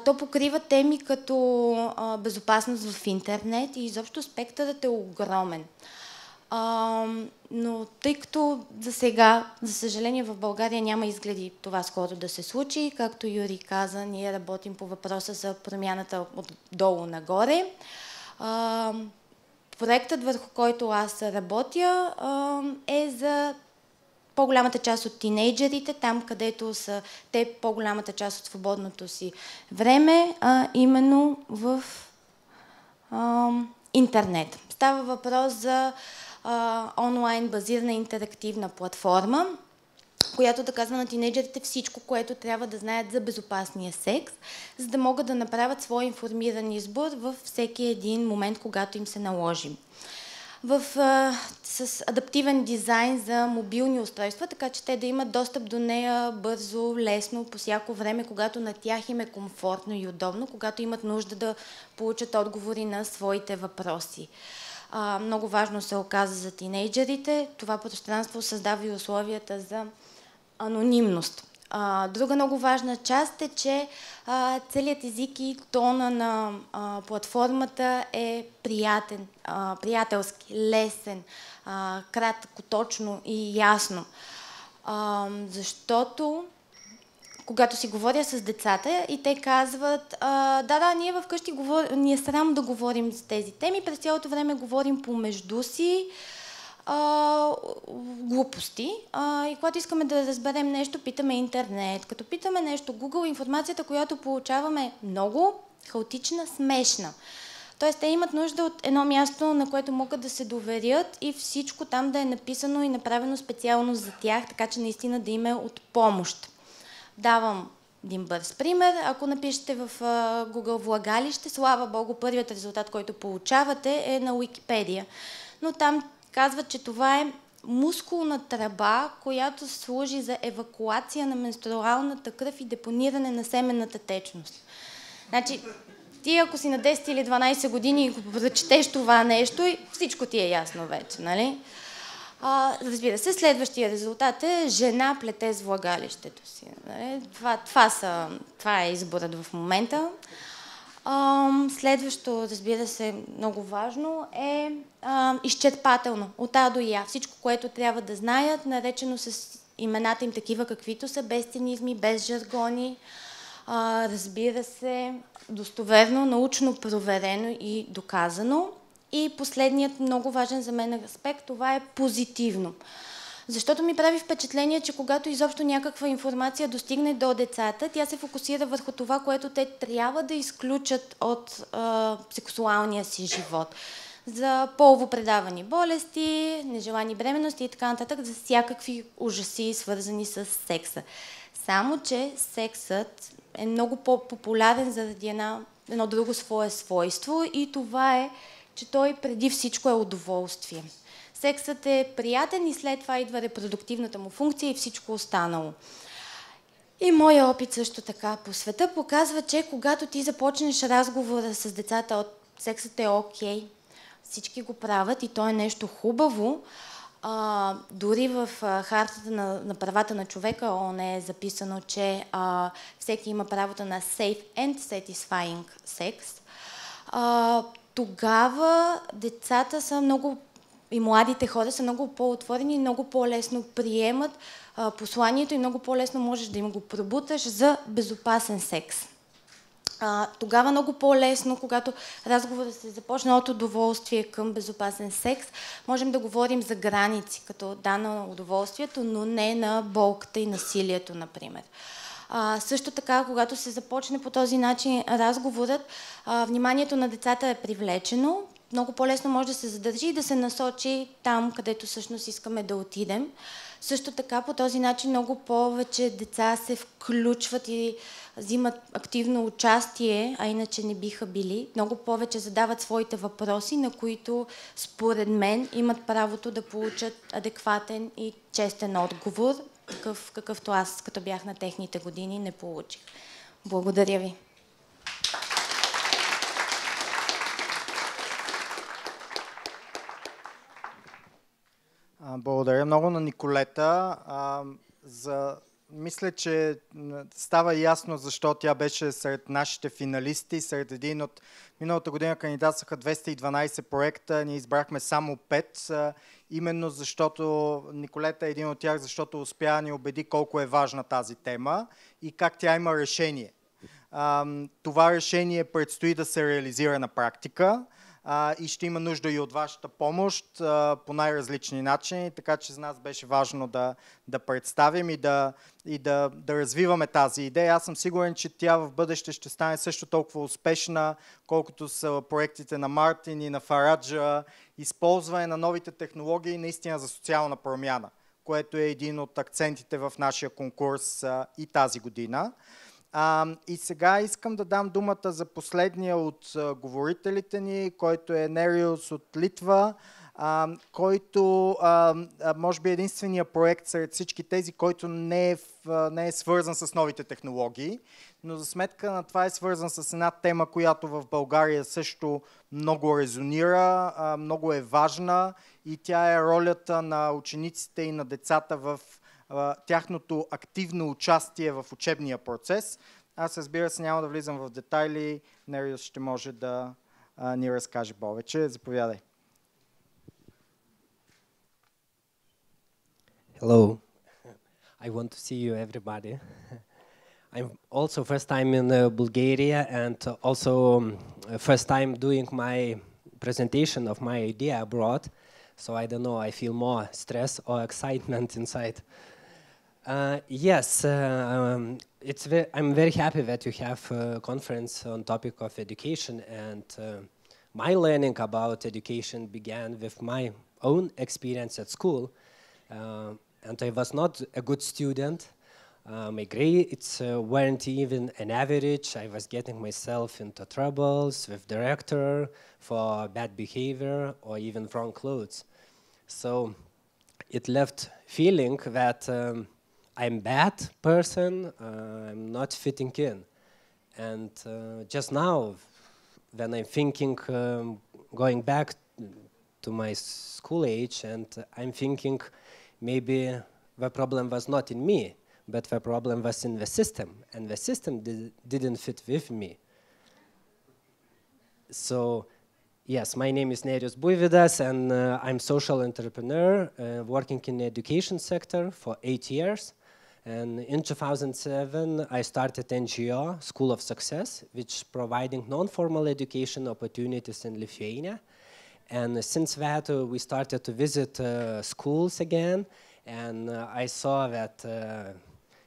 То покрива теми като безопасност в интернет и изобщо спектърът е огромен. Но тъй като за сега, за съжаление, в България няма изгледи това скоро да се случи, както Юрий каза, ние работим по въпроса за промяната от долу нагоре. Проектът, върху който аз работя, е за по-голямата част от тинейджерите, там където са те по-голямата част от свободното си време, именно в интернет. Става въпрос за онлайн базирана интерактивна платформа, която да казва на тинейджерите всичко, което трябва да знаят за безопасния секс, за да могат да направят свой информиран избор във всеки един момент, когато им се наложи. С адаптивен дизайн за мобилни устройства, така че те да имат достъп до нея бързо, лесно, по всяко време, когато на тях им е комфортно и удобно, когато имат нужда да получат отговори на своите въпроси. много важно се оказа за тинейджерите. Това пространство създава и условията за анонимност. Друга много важна част е, че целият език и тона на платформата е приятен, приятелски, лесен, кратко, точно и ясно. Защото когато си говоря с децата и те казват, ние вкъщи ни е срам да говорим за тези теми, през цялото време говорим помежду си, глупости. И когато искаме да разберем нещо, питаме интернет. Като питаме нещо Google, информацията, която получаваме е много хаотична, смешна. Тоест, те имат нужда от едно място, на което могат да се доверят и всичко там да е написано и направено специално за тях, така че наистина да им е от помощ. Давам един бърз пример. Ако напишете в Google влагалище, слава Богу, първият резултат, който получавате е на Уикипедия. Но там казват, че това е мускулна тръба, която служи за евакуация на менструалната кръв и депониране на семенната течност. Значи, ти ако си на 10 или 12 години и го прочетеш това нещо, всичко ти е ясно вече, нали? Разбира се, следващия резултат е жена плете с влагалището си. Нали? Това е изборът в момента. Следващо, разбира се, много важно е изчерпателно, от А до Я. Всичко, което трябва да знаят, наречено с имената им такива каквито са, без цинизми, без жаргони. Разбира се, достоверно, научно проверено и доказано. И последният много важен за мен аспект, това е позитивно. Защото ми прави впечатление, че когато изобщо някаква информация достигне до децата, тя се фокусира върху това, което те трябва да изключат от сексуалния си живот. За полово предавани болести, нежелани бременности и така нататък, за всякакви ужаси, свързани с секса. Само че сексът е много по-популярен заради едно друго свое свойство и това е, че той преди всичко е удоволствие. Сексът е приятен и след това идва репродуктивната му функция и всичко останало. И моя опит също така по света показва, че когато ти започнеш разговора с децата от сексът е окей, всички го правят и то е нещо хубаво, дори в хартата на правата на човека ООН е записано, че всеки има правото на safe and satisfying sex. Тогава децата са много и младите хора са много по-отворени и много по-лесно приемат посланието и много по-лесно можеш да им го пробуташ за безопасен секс. Тогава много по-лесно, когато разговорът се започне от удоволствие към безопасен секс, можем да говорим за граници, като да на удоволствието, но не на болката и насилието, например. Също така, когато се започне по този начин разговорът, вниманието на децата е привлечено, много по-лесно може да се задържи и да се насочи там, където всъщност искаме да отидем. Също така, по този начин много повече деца се включват и взимат активно участие, а иначе не биха били. Много повече задават своите въпроси, на които според мен имат правото да получат адекватен и честен отговор, такъв какъвто аз, като бях на техните години, не получих. Благодаря ви. Благодаря много на Николета. Мисля, че става ясно защо тя беше сред нашите финалисти. Сред един от миналата година кандидатстваха 212 проекта, ние избрахме само 5, именно защото Николета е един от тях, защото успя да ни убеди колко е важна тази тема и как тя има решение. Това решение предстои да се реализира на практика. И ще има нужда и от вашата помощ по най-различни начини, така че за нас беше важно да представим и да развиваме тази идея. Аз съм сигурен, че тя в бъдеще ще стане също толкова успешна, колкото са проектите на Мартин и на Фараджа, използване на новите технологии наистина за социална промяна, което е един от акцентите в нашия конкурс и тази година. И сега искам да дам думата за последния от говорителите ни, който е Нериус от Литва. който може би е единствения проект сред всички тези, който не е свързан с новите технологии, но за сметка на това е свързан с една тема, която в България също много резонира, много е важна и тя е ролята на учениците и на децата в тяхното активно участие в учебния процес. Аз, разбира се, няма да влизам в детайли. Нериус ще може да ни разкаже повече. Заповядай. Hello. I want to see you, everybody. I'm also first time in Bulgaria and also first time doing my presentation of my idea abroad. So I don't know, I feel more stress or excitement inside. Yes, I'm very happy that you have a conference on topic of education, and my learning about education began with my own experience at school. And I was not a good student. My grades weren't even an average. I was getting myself into troubles with director for bad behavior or even wrong clothes. So it left feeling that I'm bad person, I'm not fitting in. And just now, when I'm thinking, going back to my school age, and I'm thinking maybe the problem was not in me, but the problem was in the system, and the system didn't fit with me. So, yes, my name is Nerijus Buivydas, and I'm social entrepreneur working in the education sector for 8 years. And in 2007, I started NGO, School of Success, which providing non-formal education opportunities in Lithuania. And since that, we started to visit schools again, and I saw that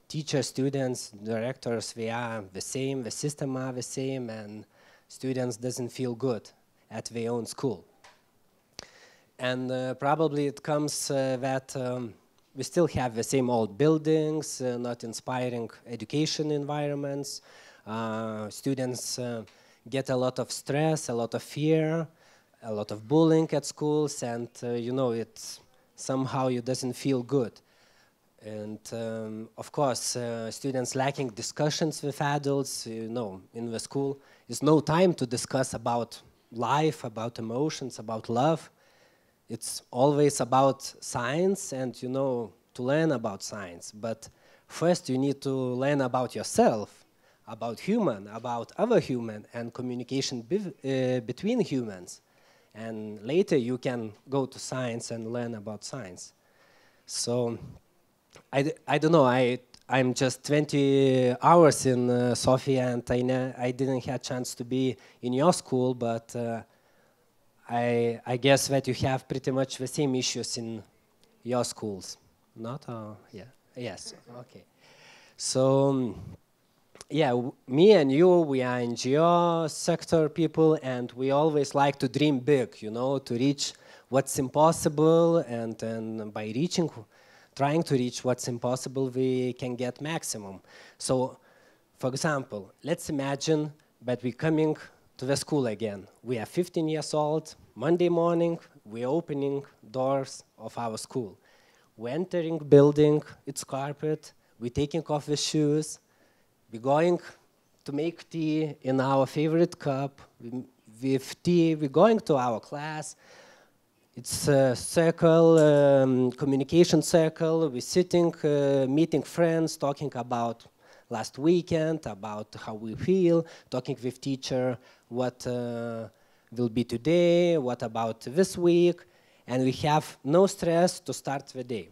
teachers, students, directors, they are the same, the system are the same, and students doesn't feel good at their own school. And probably it comes that we still have the same old buildings, not inspiring education environments. Students get a lot of stress, a lot of fear, a lot of bullying at schools, and you know, it's somehow it doesn't feel good. And of course, students lacking discussions with adults, you know, in the school. There's no time to discuss about life, about emotions, about love. It's always about science and, you know, to learn about science. But first you need to learn about yourself, about human, about other human, and communication between humans. And later you can go to science and learn about science. So I don't know, I'm just 20 hours in Sofia, and I didn't have chance to be in your school, but I guess that you have pretty much the same issues in your schools, not? Yeah. Yes, okay. So, yeah, me and you, we are NGO sector people, and we always like to dream big, you know, to reach what's impossible, and by trying to reach what's impossible, we can get maximum. So, for example, let's imagine that we're coming to the school again. We are 15 years old, Monday morning, we're opening doors of our school. We're entering building, it's carpet, we're taking off the shoes, we're going to make tea in our favorite cup. With tea, we're going to our class. It's a circle, communication circle. We're sitting, meeting friends, talking about last weekend, about how we feel, talking with teacher, what will be today, what about this week, and we have no stress to start the day.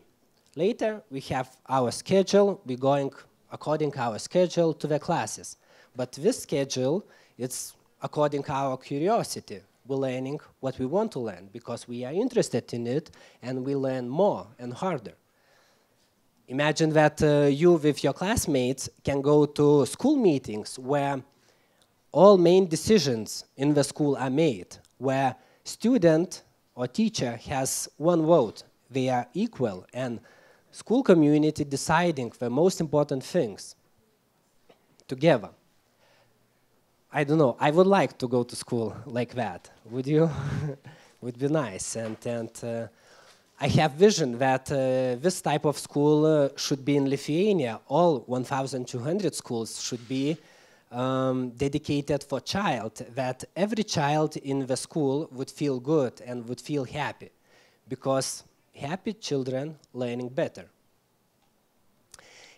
Later, we have our schedule. We're going according to our schedule to the classes. But this schedule, it's according to our curiosity. We're learning what we want to learn because we are interested in it, and we learn more and harder. Imagine that you with your classmates can go to school meetings where all main decisions in the school are made, where student or teacher has one vote. They are equal, and school community deciding the most important things together. I don't know, I would like to go to school like that. Would you? would be nice. And I have vision that this type of school should be in Lithuania. All 1,200 schools should be dedicated for child, that every child in the school would feel good and would feel happy, because happy children learning better.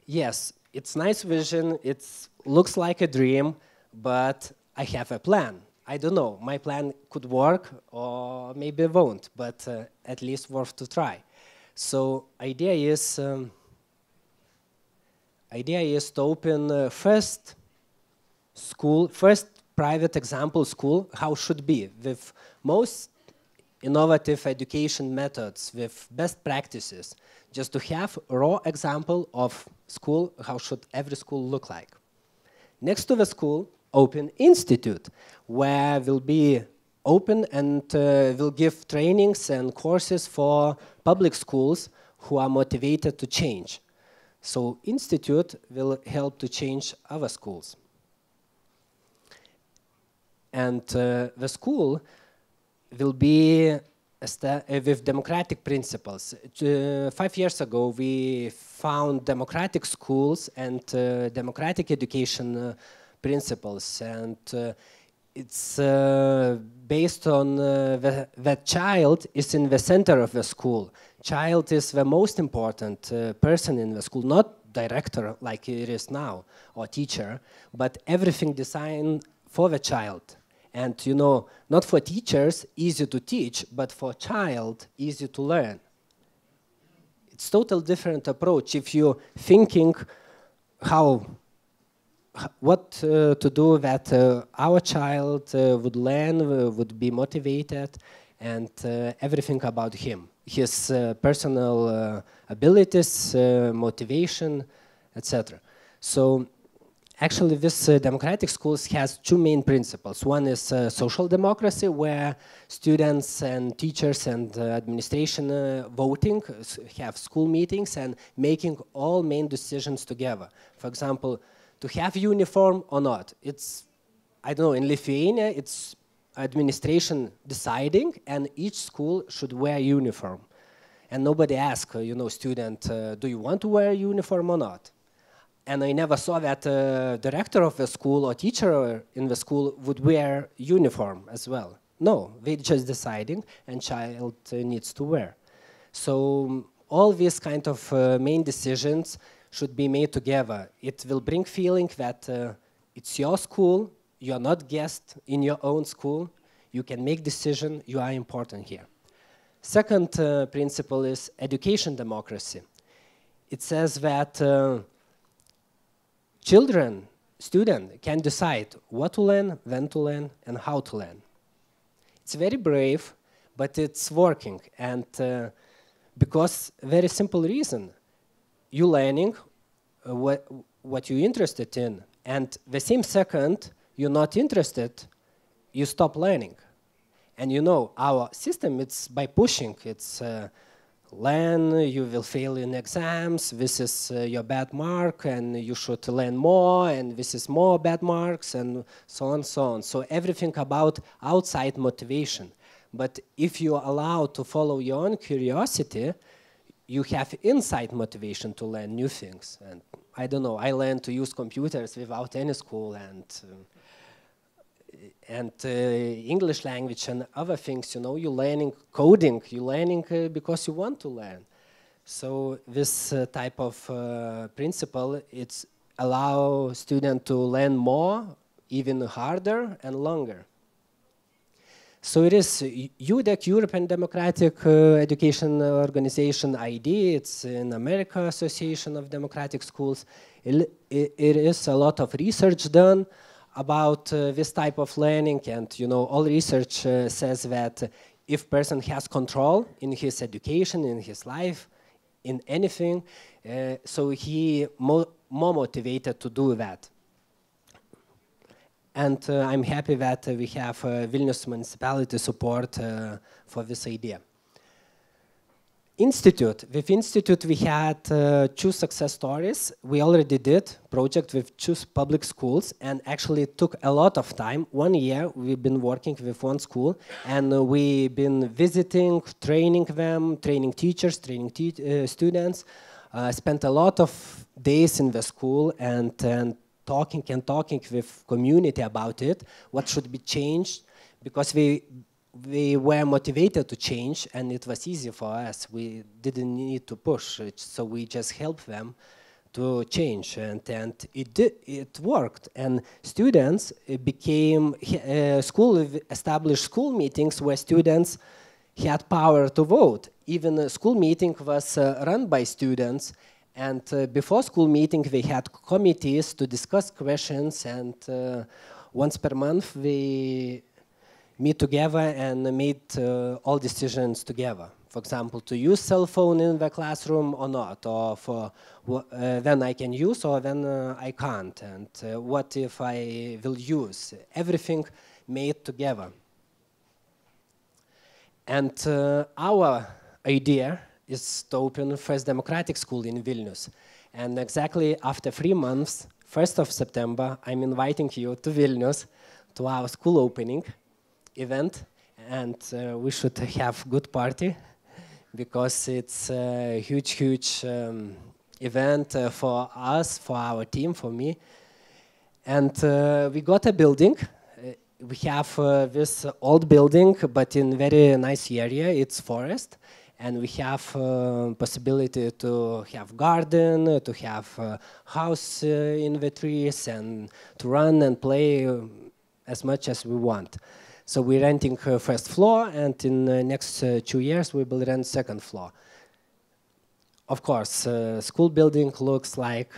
Yes, it's nice vision, it looks like a dream, but I have a plan. I don't know, my plan could work or maybe won't, but at least worth to try. So idea is to open first private example school, how should be, with most innovative education methods, with best practices, just to have a raw example of school, how should every school look like. Next to the school, open institute, where will be open and will give trainings and courses for public schools who are motivated to change. So institute will help to change other schools. And the school will be with democratic principles. 5 years ago, we found democratic schools and democratic education principles, and it's based on the child is in the center of the school. Child is the most important person in the school, not director like it is now, or teacher, but everything designed for the child. And you know, not for teachers, easy to teach, but for child, easy to learn. It's totally different approach if you're thinking what to do that our child would learn, would be motivated, and everything about him, his personal abilities, motivation, etc. So actually, this democratic schools has two main principles. One is social democracy, where students and teachers and administration voting, have school meetings and making all main decisions together. For example, to have uniform or not. It's, I don't know, in Lithuania, it's administration deciding, and each school should wear uniform. And nobody asks, you know, student, do you want to wear a uniform or not? And I never saw that director of the school or teacher in the school would wear uniform as well. No, they just deciding, and child needs to wear. So all these kind of main decisions should be made together. It will bring feeling that it's your school, you are not guest in your own school, you can make decision, you are important here. Second principle is education democracy. It says that children, students can decide what to learn, when to learn, and how to learn. It's very brave, but it's working, and because very simple reason. You learning what you're interested in, and the same second you're not interested, you stop learning. And you know, our system, it's by pushing. It's learn, you will fail in exams, this is your bad mark, and you should learn more, and this is more bad marks, and so on, so on. So everything about outside motivation. But if you are allowed to follow your own curiosity, you have inside motivation to learn new things. And I don't know, I learned to use computers without any school, and English language and other things, you know, you're learning coding, you're learning because you want to learn. So this type of principle, it's allow students to learn more, even harder and longer. So it is UDEC, European Democratic Education Organization ID. It's in America Association of Democratic Schools. It is a lot of research done about this type of learning, and you know, all research says that if person has control in his education, in his life, in anything, so he more motivated to do that. And I'm happy that we have Vilnius municipality support for this idea. Institute. With Institute, we had 2 success stories. We already did project with 2 public schools, and actually it took a lot of time. 1 year we've been working with 1 school, and we've been visiting, training them, training teachers, training students. Spent a lot of days in the school and talking with community about it, what should be changed, because we were motivated to change, and it was easy for us. We didn't need to push it, so we just helped them to change, and it worked. And students became established school meetings where students had power to vote. Even a school meeting was run by students, and before school meeting we had committees to discuss questions, and once per month we meet together and made all decisions together. For example, to use cell phone in the classroom or not, or for when I can use or when I can't, and what if I will use. Everything made together. And our idea is to open first democratic school in Vilnius. And exactly after 3 months, 1st of September, I'm inviting you to Vilnius to our school opening event, and we should have good party, because it's a huge event for us, for our team, for me. And we got a building. We have this old building, but in very nice area. It's forest, and we have possibility to have garden, to have house in the trees, and to run and play as much as we want. So we're renting first floor, and in the next 2 years we will rent second floor. Of course, school building looks like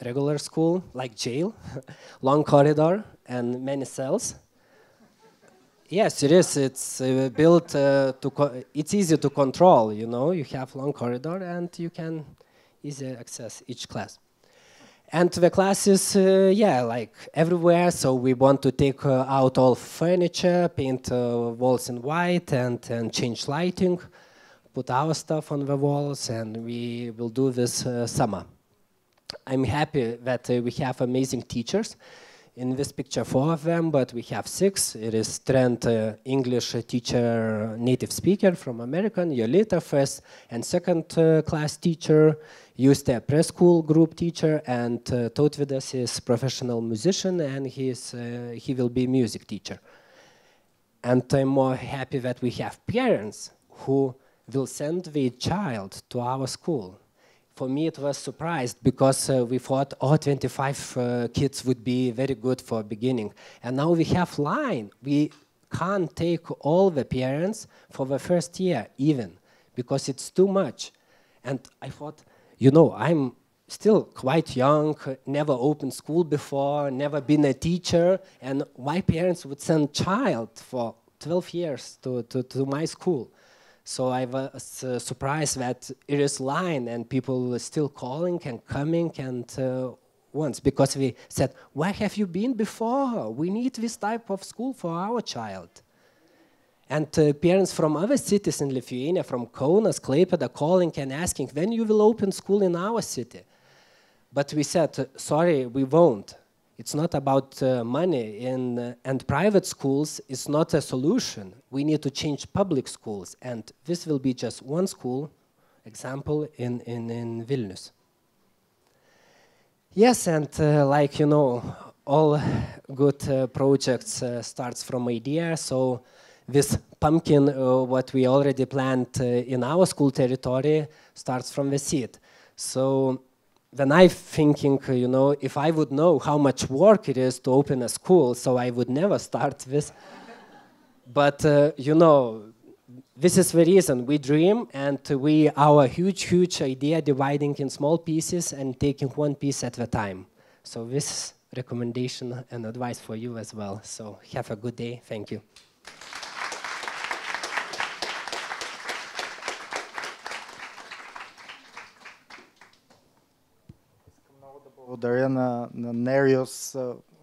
regular school, like jail, long corridor and many cells. Yes, it is. It's built it's easy to control, you know. You have long corridor and you can easily access each class. And the classes, like everywhere, so we want to take out all furniture, paint walls in white, and change lighting, put our stuff on the walls, and we will do this summer. I'm happy that we have amazing teachers. In this picture, 4 of them, but we have 6. It is Trent, English teacher, native speaker from American, Yolita, first and second class teacher, Juste, preschool group teacher, and Tautvydas is professional musician, and he will be music teacher. And I'm more happy that we have parents who will send their child to our school. For me, it was surprised, because we thought, 25 kids would be very good for beginning. And now we have line. We can't take all the parents for the first year even, because it's too much. And I thought, I'm still quite young, never opened school before, never been a teacher, and why parents would send child for 12 years to my school? So I was surprised that it is line, and people were still calling and coming, and once, because we said, where have you been before? We need this type of school for our child. And parents from other cities in Lithuania, from Kaunas, Klaipėda, calling and asking, when you will open school in our city? But we said, sorry, we won't. It's not about money, and private schools is not a solution. We need to change public schools, and this will be just one school example in Vilnius. Yes, and all good projects starts from idea. So this pumpkin, what we already planted in our school territory, starts from the seed. So when I'm thinking, if I would know how much work it is to open a school, so I would never start this. But, this is the reason we dream, and our huge idea dividing in small pieces and taking one piece at a time. So this recommendation and advice for you as well. So have a good day. Thank you. Благодаря на Нериус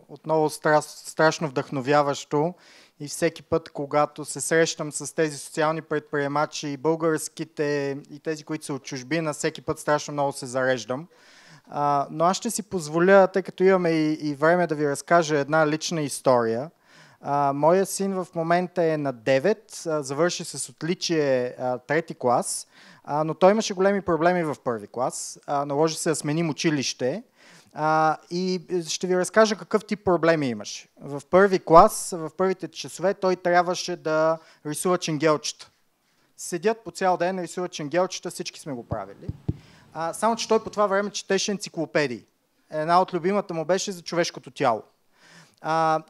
отново страшно вдъхновяващо и всеки път, когато се срещам с тези социални предприемачи, и българските, и тези, които са от чужбина, всеки път страшно много се зареждам. Но аз ще си позволя, тъй като имаме и време, да ви разкажа една лична история. Моя син в момента е на 9, завърши с отличие 3-ти клас, но той имаше големи проблеми в 1-ви клас. Наложи се да сменим училище. И ще ви разкажа какъв тип проблеми имаше. В 1-ви клас, в първите часове, той трябваше да рисува ченгелчета. Седят по цял ден, рисуват ченгелчета, всички сме го правили. Само че той по това време четеше енциклопедии. Една от любимата му беше за човешкото тяло.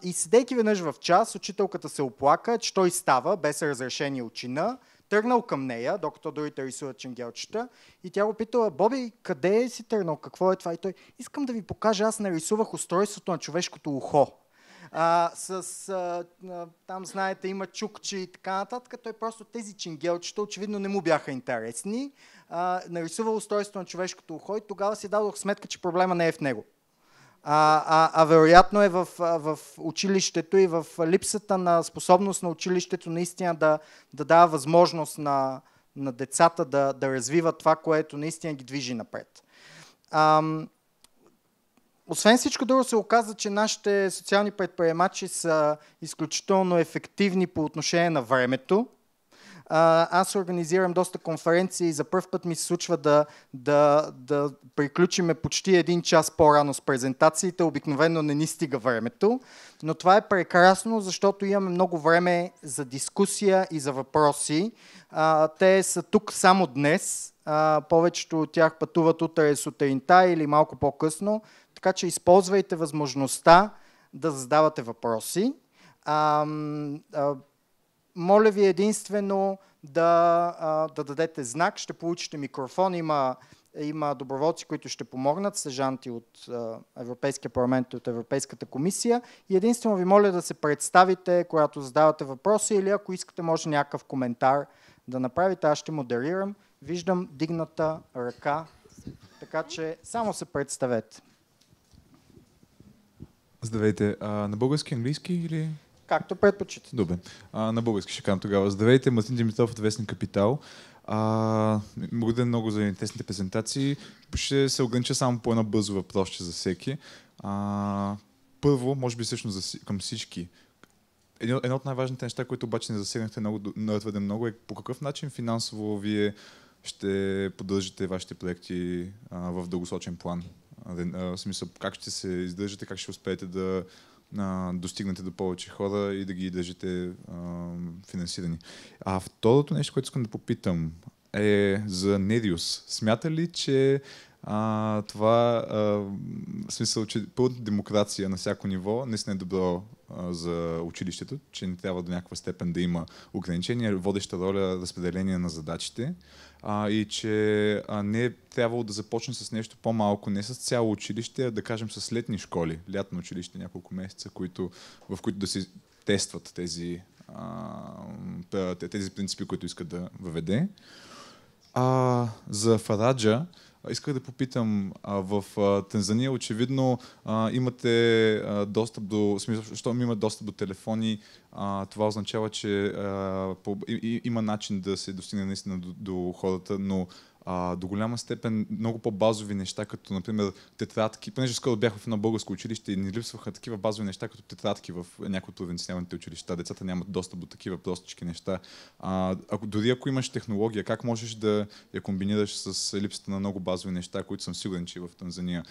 И седейки веднъж в час, учителката се оплака, че той става без разрешение от чина, тръгнал към нея, докато другите рисуват ченгелчета, и тя го питала: Боби, къде си тръгнал, какво е това? И той: искам да ви покажа, аз нарисувах устройството на човешкото ухо. Там, знаете, има чукчи и така нататък. Той просто тези ченгелчета очевидно не му бяха интересни. Нарисувал устройството на човешкото ухо и тогава си дадох сметка, че проблема не е в него. Вероятно е в училището и в липсата на способност на училището наистина да дава възможност на децата да развиват това, което наистина ги движи напред. Освен всичко друго се оказа, че нашите социални предприемачи са изключително ефективни по отношение на времето. Аз организирам доста конференции и за първ път ми се случва да приключиме почти 1 час по-рано с презентациите. Обикновено не ни стига времето, но това е прекрасно, защото имаме много време за дискусия и за въпроси. Те са тук само днес. Повечето от тях пътуват утре сутринта или малко по-късно, така че използвайте възможността да задавате въпроси. Моля ви единствено да дадете знак, ще получите микрофон, има доброволци, които ще помогнат, стажанти от Европейския парламент и от Европейската комисия, и единствено ви моля да се представите, когато задавате въпроси, или ако искате може някакъв коментар да направите, аз ще модерирам. Виждам дигната ръка, така че само се представете. Здравейте, на български, английски или... Както предпочитате. Добре. На български ще кажам тогава. Здравейте, Мартин Димитров от Вестник Капитал. Благодаря много за интересните презентации. Ще се огранича само по едно бързо въпросче за всеки. Първо, може би всъщност към всички. Едно от най-важните неща, които обаче не засегнахте твърде много, е по какъв начин финансово вие ще поддържате вашите проекти в дългосрочен план. В смисъл, как ще се издържате, как ще успеете да достигнете до повече хора и да ги държите финансирани. Второто нещо, което искам да попитам, е за Нериус. Смята ли, че това, в смисъл, че пълната демокрация на всяко ниво наистина е добро за училището, че не трябва до някаква степен да има ограничения, водеща роля разпределение на задачите, и че не е трябвало да започне с нещо по-малко, не с цяло училище, а да кажем с летни школи, лятно училище, няколко месеца, в които да се тестват тези принципи, които искат да въведе. За Фараджа исках да попитам, в Танзания очевидно имате достъп до, щом има достъп до телефони, това означава, че има начин да се достигне наистина до хората, но до голяма степен много по-базови неща, като например тетрадки, понеже скоро бях в едно българско училище и ни липсваха такива базови неща, като тетрадки в някои от провинциалните училища. Децата нямат достъп до такива простички неща. Дори ако имаш технология, как можеш да я комбинираш с липсата на много базови неща, които съм сигурен, че в Танзания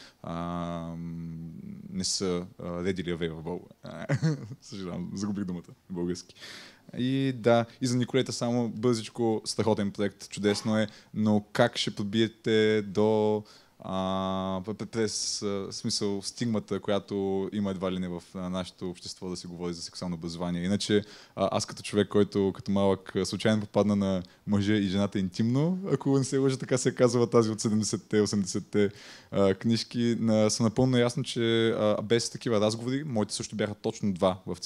не са readily available. Съжалявам, загубих думата на български. И да, и за Николета само бързичко, страхотен проект, чудесно е, но как ще подбиете до през смисъл стигмата, която има едва ли не в нашето общество да се говори за сексуално образование. Иначе аз като човек, който като малък случайно попадна на мъжа и жената интимно, ако не се лъжа, така се казва тази от 70-те, 80-те книжки, съм напълно ясно, че без такива разговори, моите също бяха точно 2 в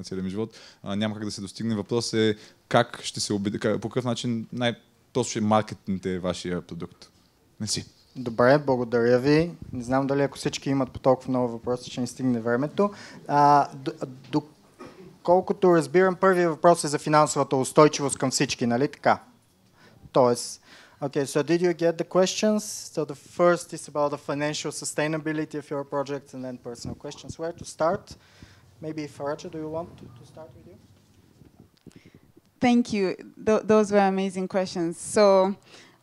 целия ми живот, няма как да се достигне. Въпрос е как ще се по какъв начин най-просто ще маркетинте вашия продукт. Мерси. Добре, благодаря ви. Не знам дали ако всички имат по толкова много въпроси, ще ни стигне времето. Колкото разбирам, първият въпрос е за финансовата устойчивост към всички, нали така? Тоест, okay, so did you get the questions? So the first is about the financial sustainability of your project and then personal questions. Where to start? Maybe Faraja, do you want to start with you? Thank you. Those were amazing questions. So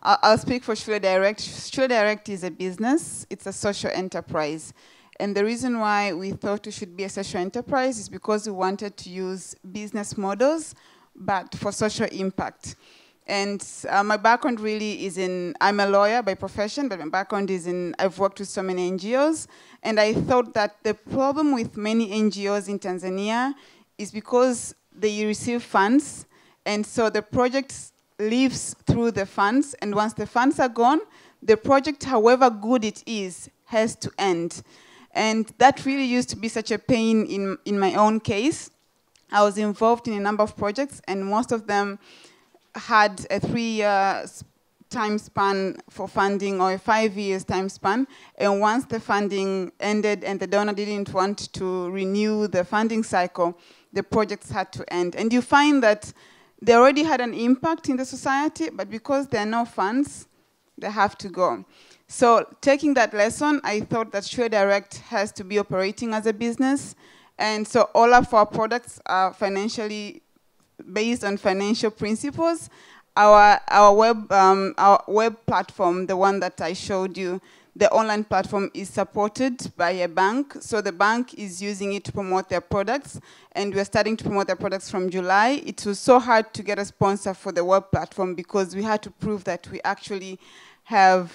I'll speak for Schule Direct. Schule Direct is a business. It's a social enterprise. And the reason why we thought it should be a social enterprise is because we wanted to use business models, but for social impact. And my background really is I'm a lawyer by profession, but my background is I've worked with so many NGOs. And I thought that the problem with many NGOs in Tanzania is because they receive funds. And so the project lives through the funds. And once the funds are gone, the project, however good it is, has to end. And that really used to be such a pain in my own case. I was involved in a number of projects, and most of them had a 3-year time span for funding or a 5 years time span. And once the funding ended and the donor didn't want to renew the funding cycle, the projects had to end. And you find that they already had an impact in the society, but because there are no funds, they have to go. So taking that lesson, I thought that Schule Direct has to be operating as a business. And so all of our products are financially based on financial principles. Our web platform, the one that I showed you, the online platform is supported by a bank. So the bank is using it to promote their products. And we're starting to promote their products from July. It was so hard to get a sponsor for the web platform because we had to prove that we actually have,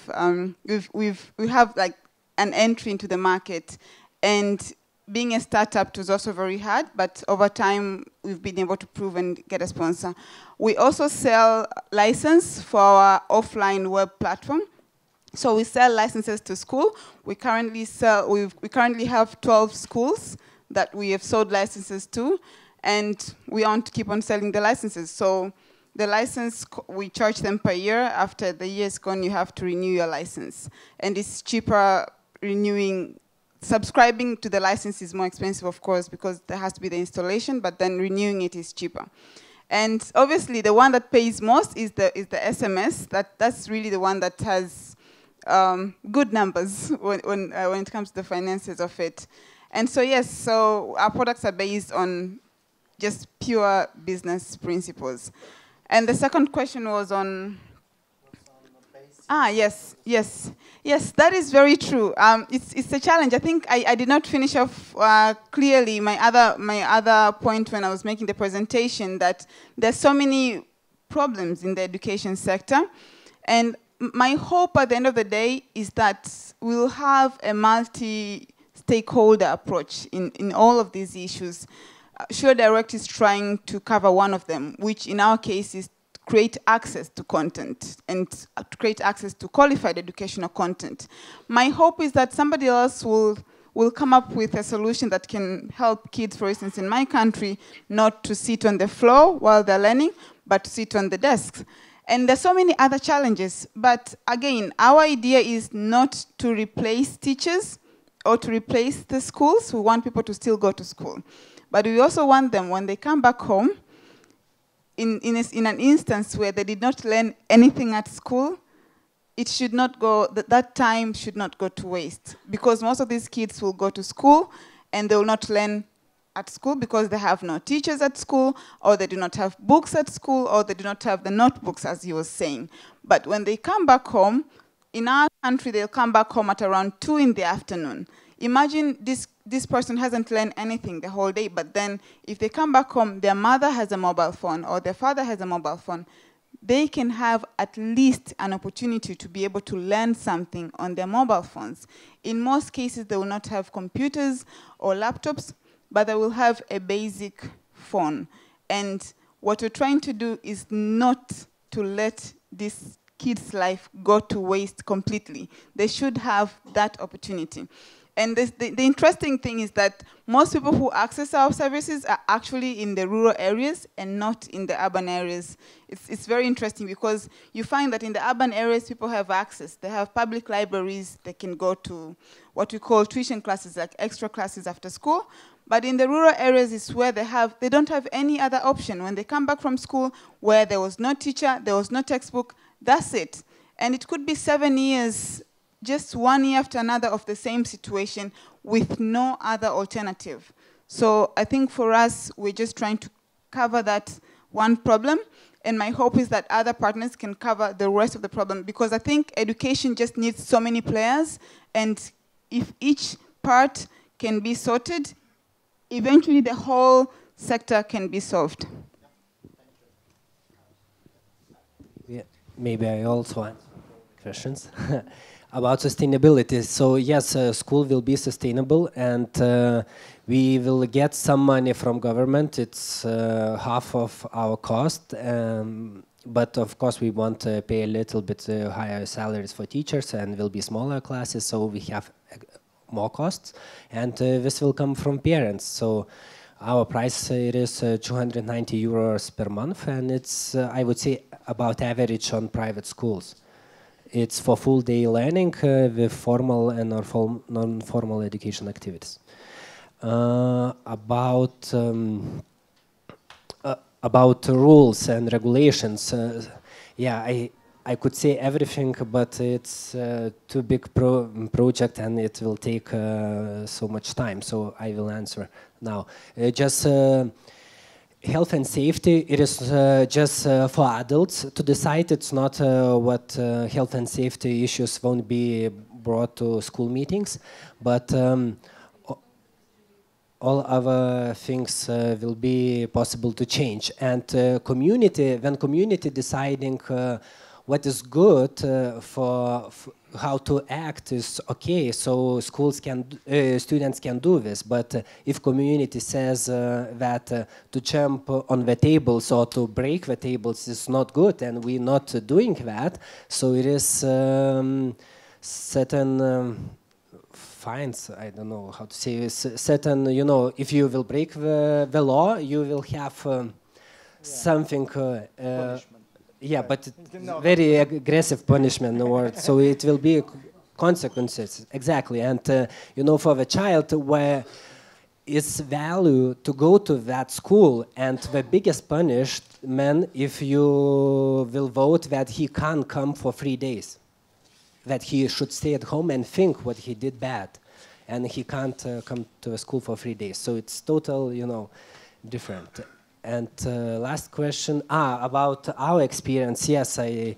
we have like an entry into the market. And being a startup was also very hard, but over time we've been able to prove and get a sponsor. We also sell license for our offline web platform. So we sell licenses to school. We currently have 12 schools that we have sold licenses to, and we want to keep on selling the licenses. So the license, we charge them per year. After the year is gone, you have to renew your license. And it's cheaper renewing. Subscribing to the license is more expensive, of course, because there has to be the installation, but then renewing it is cheaper. And obviously, the one that pays most is the SMS. That's really the one that has good numbers when it comes to the finances of it. And so yes, so our products are based on just pure business principles. And the second question was on... Yes, that is very true. It's a challenge. I think I did not finish off clearly my other point when I was making the presentation, that there's so many problems in the education sector. And my hope at the end of the day is that we'll have a multi-stakeholder approach in all of these issues. Schule Direct is trying to cover one of them, which in our case is create access to content and to create access to qualified educational content. My hope is that somebody else will come up with a solution that can help kids, for instance, in my country, not to sit on the floor while they're learning, but to sit on the desks. And there's so many other challenges. But again, our idea is not to replace teachers or to replace the schools. We want people to still go to school. But we also want them, when they come back home, in an instance where they did not learn anything at school, it should not go, that time should not go to waste. Because most of these kids will go to school and they will not learn at school because they have no teachers at school, or they do not have books at school, or they do not have the notebooks, as he was saying. But when they come back home, in our country, they'll come back home at around 2 in the afternoon. Imagine this person hasn't learned anything the whole day, but then if they come back home, their mother has a mobile phone or their father has a mobile phone. They can have at least an opportunity to be able to learn something on their mobile phones. In most cases, they will not have computers or laptops, but they will have a basic phone. And what we're trying to do is not to let this kid's life go to waste completely. They should have that opportunity. And the interesting thing is that most people who access our services are actually in the rural areas and not in the urban areas. It's very interesting because you find that in the urban areas, people have access. They have public libraries. They can go to what we call tuition classes, like extra classes after school. But in the rural areas is where they don't have any other option. When they come back from school, where there was no teacher, there was no textbook, that's it. And it could be 7 years, just 1 year after another of the same situation with no other alternative. So I think for us, we're just trying to cover that one problem. And my hope is that other partners can cover the rest of the problem, because I think education just needs so many players. And if each part can be sorted, eventually the whole sector can be solved. Yeah, maybe I also answer questions about sustainability. So yes, school will be sustainable, and we will get some money from government. It's half of our cost, but of course we want to pay a little bit higher salaries for teachers, and will be smaller classes, so we have more costs, and this will come from parents. So our price it is 290 euros per month, and it's I would say about average on private schools. It's for full day learning with formal and non-formal education activities. About rules and regulations, yeah, I could say everything, but it's too big project and it will take so much time. So I will answer now. Just health and safety, it is just for adults to decide. It's not what health and safety issues won't be brought to school meetings, but all other things will be possible to change. And community, when community deciding what is good for how to act is okay, so schools can, students can do this. But if community says that to jump on the tables or to break the tables is not good, and we're not doing that, so it is certain fines. I don't know how to say this. Certain, you know, if you will break the law, you will have something. Yeah, but very aggressive punishment, or so it will be consequences, exactly. And you know, for the child, where it's value to go to that school, and the biggest punishment if you will vote that he can't come for 3 days, that he should stay at home and think what he did bad, and he can't come to the school for 3 days. So it's total, you know, different. And last question, about our experience. Yes, I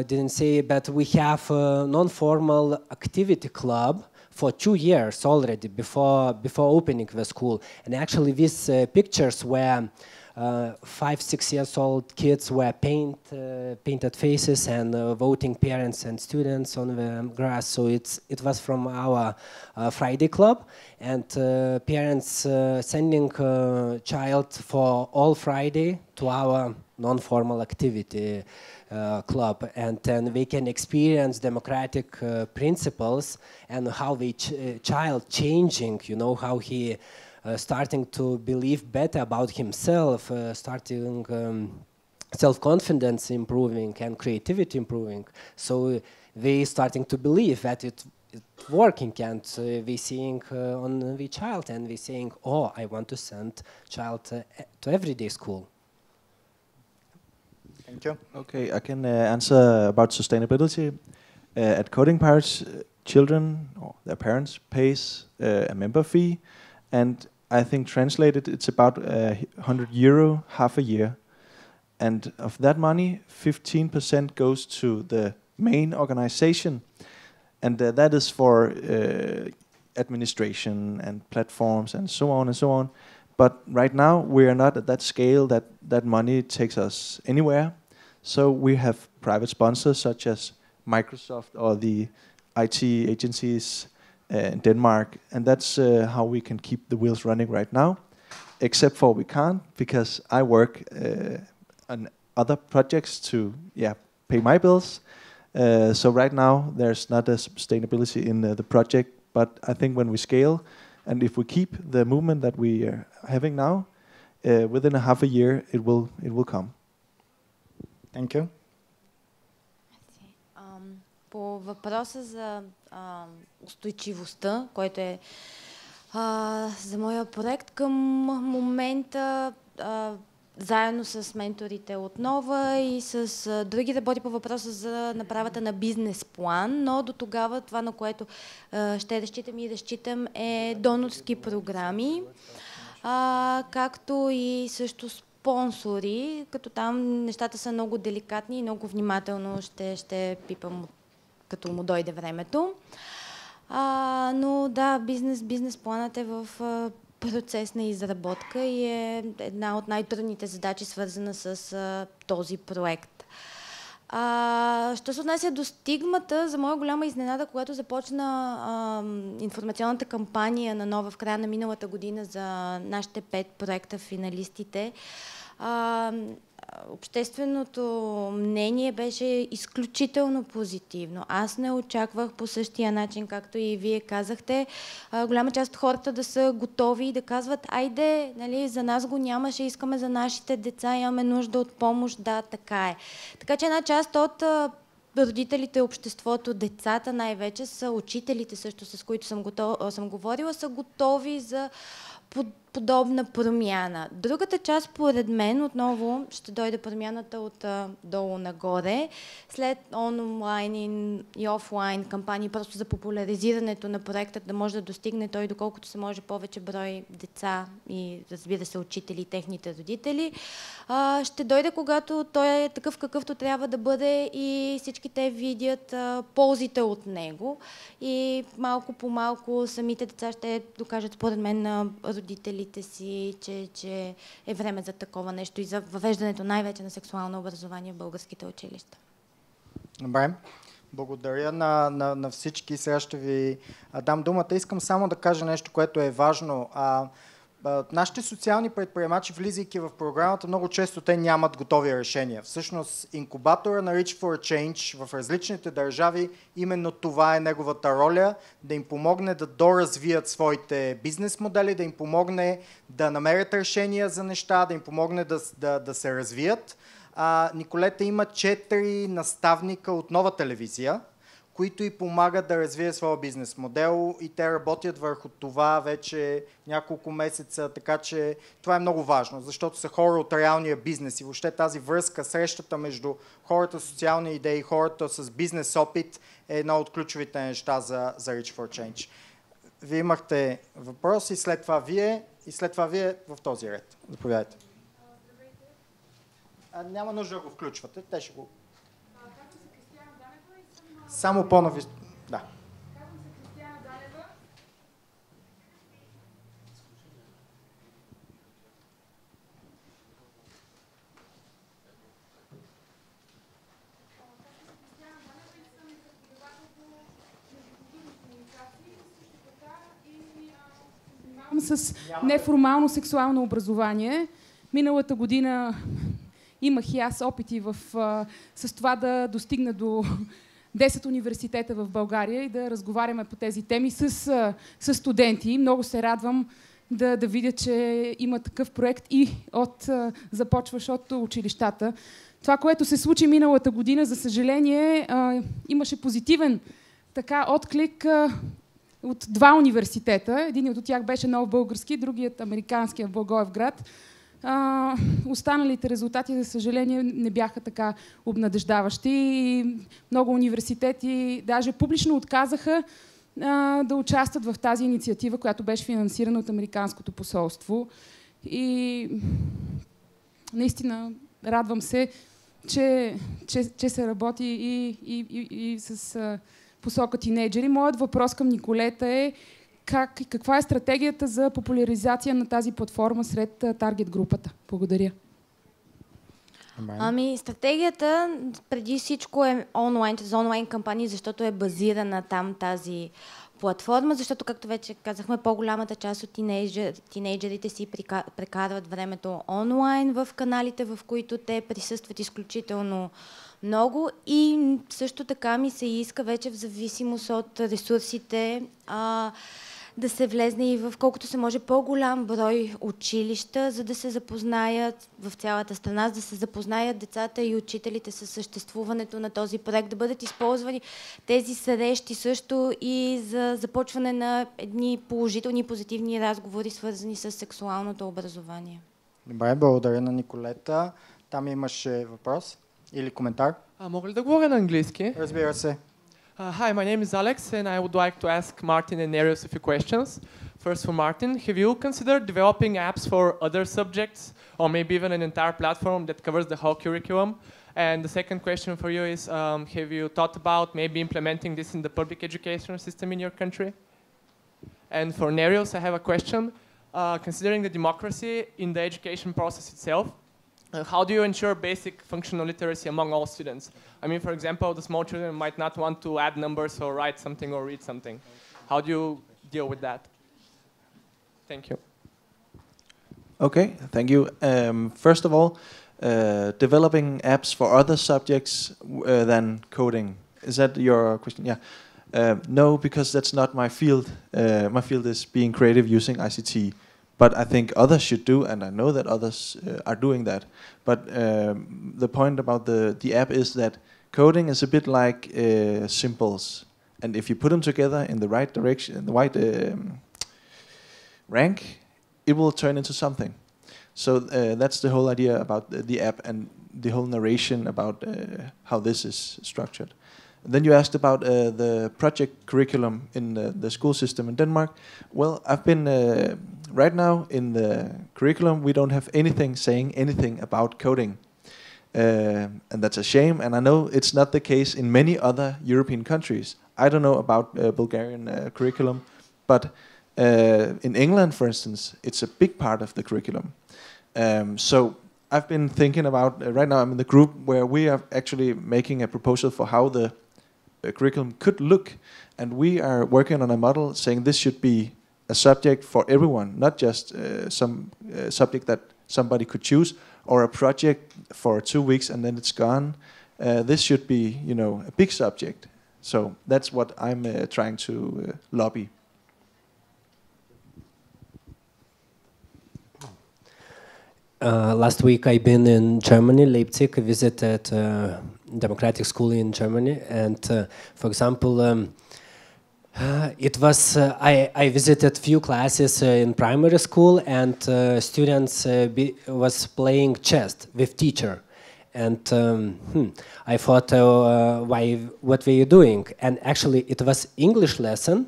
didn't say, but we have a non-formal activity club for 2 years already before opening the school. And actually these pictures were 5-6 years old kids were painted faces and voting parents and students on the grass. So it was from our Friday club, and parents sending child for all Friday to our non-formal activity club, and then they can experience democratic principles and how the child changing, you know, how he starting to believe better about himself, starting self-confidence improving and creativity improving. So they starting to believe that it's working, and they seeing on the child, and they saying, oh, I want to send child to everyday school. Thank you. Okay, I can answer about sustainability. At Coding Pirates, children or their parents pays a member fee, and I think translated it's about €100 half a year. And of that money, 15% goes to the main organization, and that is for administration and platforms and so on and so on. But right now we are not at that scale that money takes us anywhere. So we have private sponsors such as Microsoft or the IT agencies in Denmark, and that's how we can keep the wheels running right now. Except for we can't, because I work on other projects to pay my bills. So right now there's not a sustainability in the project But I think when we scale, and if we keep the movement that we are having now, within a half a year, it will come. Thank you. По въпроса за устойчивостта, който е за моя проект, към момента заедно с менторите от Нова и с други работи по въпроса за направата на бизнес план, но до тогава това, на което ще разчитам е донорски програми, както и също спонсори, като там нещата са много деликатни и много внимателно ще пипам, като му дойде времето. Но да, бизнес планът е в процес на изработка и е една от най-трудните задачи, свързана с този проект. Що се отнася до стигмата, за моя голяма изненада, когато започна информационната кампания на Нова в края на миналата година за нашите 5 проекта финалистите, общественото мнение беше изключително позитивно. Аз не очаквах по същия начин, както и вие казахте, голяма част от хората да са готови и да казват: айде, нали, за нас го нямаше, искаме за нашите деца, имаме нужда от помощ. Да, така е. Така че една част от родителите, обществото, децата най-вече, са учителите също, с които съм говорила, са готови за подобна промяна. Другата част, поред мен, отново ще дойде промяната от долу нагоре, след онлайн и офлайн кампании, просто за популяризирането на проекта, да може да достигне той доколкото се може повече брой деца и, разбира се, учители и техните родители. Ще дойде, когато той е такъв, какъвто трябва да бъде и всички те видят ползите от него и малко по малко самите деца ще докажат, според мен, на родителите си, че е време за такова нещо и за въвеждането най-вече на сексуално образование в българските училища. Добре. Благодаря на всички. Сега ще ви дам думата. Искам само да кажа нещо, което е важно. Нашите социални предприемачи, влизайки в програмата, много често те нямат готови решения. Всъщност, инкубатора на Reach for Change в различните държави, именно това е неговата роля, да им помогне да доразвият своите бизнес модели, да им помогне да намерят решения за неща, да им помогне да се развият. Николета има 4 наставника от Нова телевизия, които и помагат да развие своя бизнес модел и те работят върху това вече няколко месеца, така че това е много важно, защото са хора от реалния бизнес и въобще тази връзка, срещата между хората с социални идеи и хората с бизнес опит е едно от ключовите неща за Reach for Change. Вие имахте въпрос и след това вие в този ред. Заповядайте. Няма нужда да го включвате, те ще го... Само по-навис... Да. Казвам се Кристияна Данева. И съм преподавател по междукултурни комуникации, също така и занимавам с неформално сексуално образование. Миналата година имах и аз опити с това да достигна до 10 университета в България и да разговаряме по тези теми с студенти. Много се радвам да видя, че има такъв проект и започваш от училищата. Това, което се случи миналата година, за съжаление, имаше позитивен отклик от 2 университета. Единият от тях беше Нов български, другият американския в Благоевград. Останалите резултати, за съжаление, не бяха така обнадеждаващи. И много университети даже публично отказаха да участват в тази инициатива, която беше финансирана от Американското посолство. И наистина радвам се, че се работи и с посока тинейджери. Моят въпрос към Николета е: каква е стратегията за популяризация на тази платформа сред таргет групата? Благодаря. Стратегията преди всичко е онлайн, за онлайн кампании, защото е базирана там тази платформа, защото, както вече казахме, по-голямата част от тинейджерите си прекарват времето онлайн в каналите, в които те присъстват изключително много и също така ми се иска вече в зависимост от ресурсите да се влезне и в колкото се може по-голям брой училища, за да се запознаят в цялата страна, за да се запознаят децата и учителите със съществуването на този проект, да бъдат използвани тези срещи също и за започване на едни положителни и позитивни разговори, свързани с сексуалното образование. Добре, благодаря на Николета. Там имаше въпрос или коментар? Мога ли да говоря на английски? Разбира се. Hi, my name is Alex, and I would like to ask Martin and Nereus a few questions. First, for Martin, have you considered developing apps for other subjects, or maybe even an entire platform that covers the whole curriculum? And the second question for you is, have you thought about maybe implementing this in the public education system in your country? And for Nereus, I have a question. Considering the democracy in the education process itself, how do you ensure basic functional literacy among all students? I mean, for example, the small children might not want to add numbers or write something or read something. How do you deal with that? Thank you. Okay, thank you. First of all, developing apps for other subjects than coding. Is that your question? Yeah. No, because that's not my field. My field is being creative using ICT. But I think others should do, and I know that others are doing that. But the point about the app is that coding is a bit like symbols. And if you put them together in the right direction, in the right rank, it will turn into something. So that's the whole idea about the app and the whole narration about how this is structured. And then you asked about the project curriculum in the school system in Denmark. Well, I've been right now in the curriculum, we don't have anything saying anything about coding. And that's a shame, and I know it's not the case in many other European countries. I don't know about Bulgarian curriculum, but in England, for instance, it's a big part of the curriculum. So I've been thinking about, right now I'm in the group where we are actually making a proposal for how the curriculum could look, and we are working on a model saying this should be a subject for everyone, not just some subject that somebody could choose, or a project for 2 weeks and then it's gone. This should be, you know, a big subject. So that's what I'm trying to lobby. Last week I've been in Germany, Leipzig. I visited a democratic school in Germany, and for example, it was I visited few classes in primary school, and students was playing chess with teacher, and I thought, what were you doing? And actually, it was English lesson,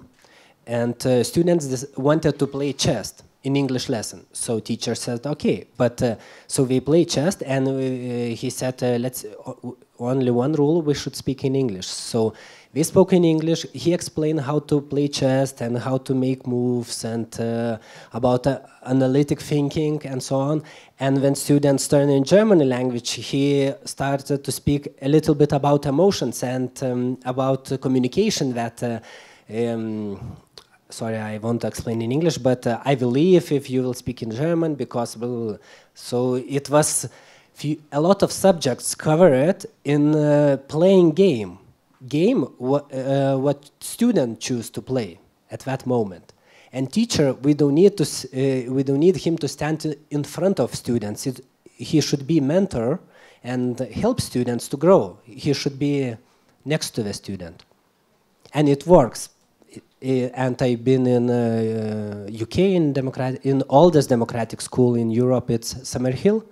and students wanted to play chess in English lesson. So teacher said, okay, but so we play chess, and he said, let's only one rule: we should speak in English. So we spoke in English. He explained how to play chess and how to make moves and about analytic thinking and so on. And when students turn in German language, he started to speak a little bit about emotions and about communication that sorry, I won't explain in English, but I believe if you will speak in German, because so it was a lot of subjects covered in playing game. What student choose to play at that moment, and teacher, we don't need him to stand in front of students. He should be mentor and help students to grow. He should be next to the student, and it works. And I've been in UK in oldest democratic school in Europe. It's Summerhill,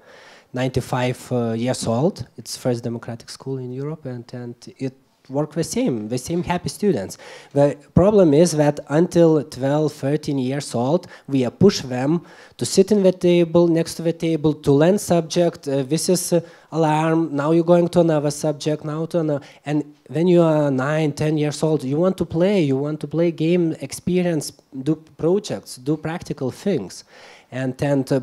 95 years old. It's first democratic school in Europe, and it work the same happy students. The problem is that until 12, 13 years old, we push them to sit in the table, next to the table, to learn subject. This is alarm, now you're going to another subject, now to another. And when you are 9, 10 years old, you want to play game, experience, do projects, do practical things. And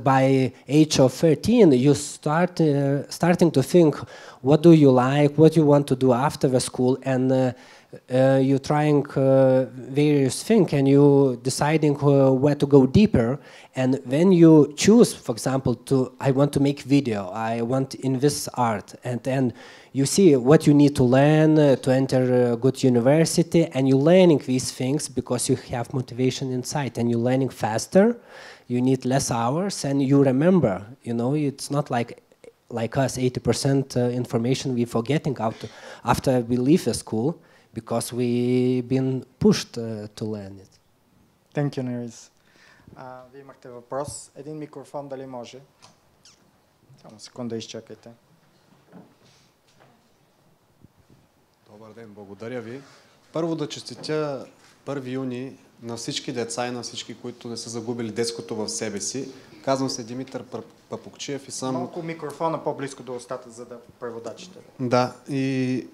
by age of 13, you starting to think, what do you like, what you want to do after the school, and you're trying various things and you deciding where to go deeper. And when you choose, for example, I want to make video, I want in this art, and then you see what you need to learn to enter a good university, and you're learning these things because you have motivation inside, and you're learning faster, you need less hours, and you remember, you know, it's not like us, 80% information we're forgetting after we leave the school, because we've been pushed to learn it. Thank you, Nerys. Вие имахте въпрос. Един микрофон дали може? Само секунда, изчакайте. Добър ден, благодаря ви. Първо да честитя 1 юни на всички деца и на всички, които не са загубили детското в себе си. Казвам се Димитър Папукчиев и съм... Малко микрофона по-близко до устата, за да преводачите. Да, и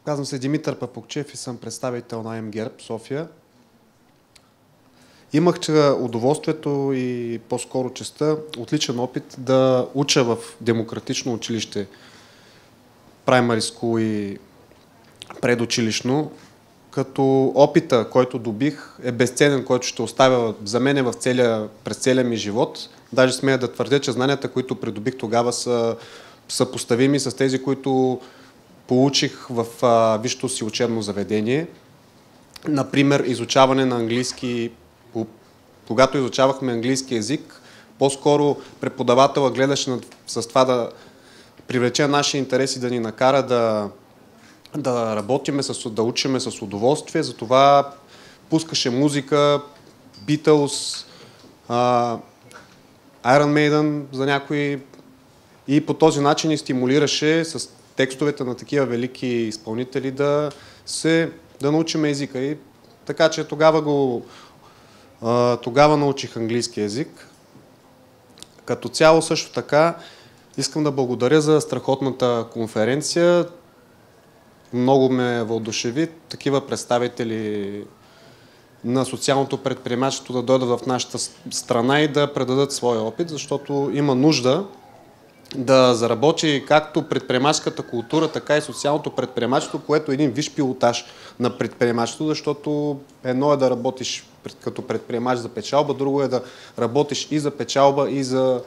казвам се Димитър Папукчиев и съм представител на МГЕРБ София. Имах удоволствието и по-скоро честта, отличен опит да уча в демократично училище, primary school и предучилищно, като опита, който добих, е безценен, който ще оставя за мен през целия ми живот. Даже смея да твърдя, че знанията, които придобих тогава, са съпоставими с тези, които получих в висшето си учебно заведение. Например, изучаване на английски. Когато изучавахме английски език, по-скоро преподавателът гледаше с това да привлече нашия интерес и да ни накара да работиме, да учиме с удоволствие. Затова пускаше музика, Beatles, Iron Maiden за някои, и по този начин ни стимулираше с текстовете на такива велики изпълнители да научим езика. И така че тогава научих английски език. Като цяло също така искам да благодаря за страхотната конференция. Много ме въодушеви такива представители на социалното предприемачество да дойдат в нашата страна и да предадат своя опит, защото има нужда да заработи както предприемаческата култура, така и социалното предприемачество, което е един висш пилотаж на предприемачеството, защото едно е да работиш като предприемач за печалба, друго е да работиш и за печалба, и за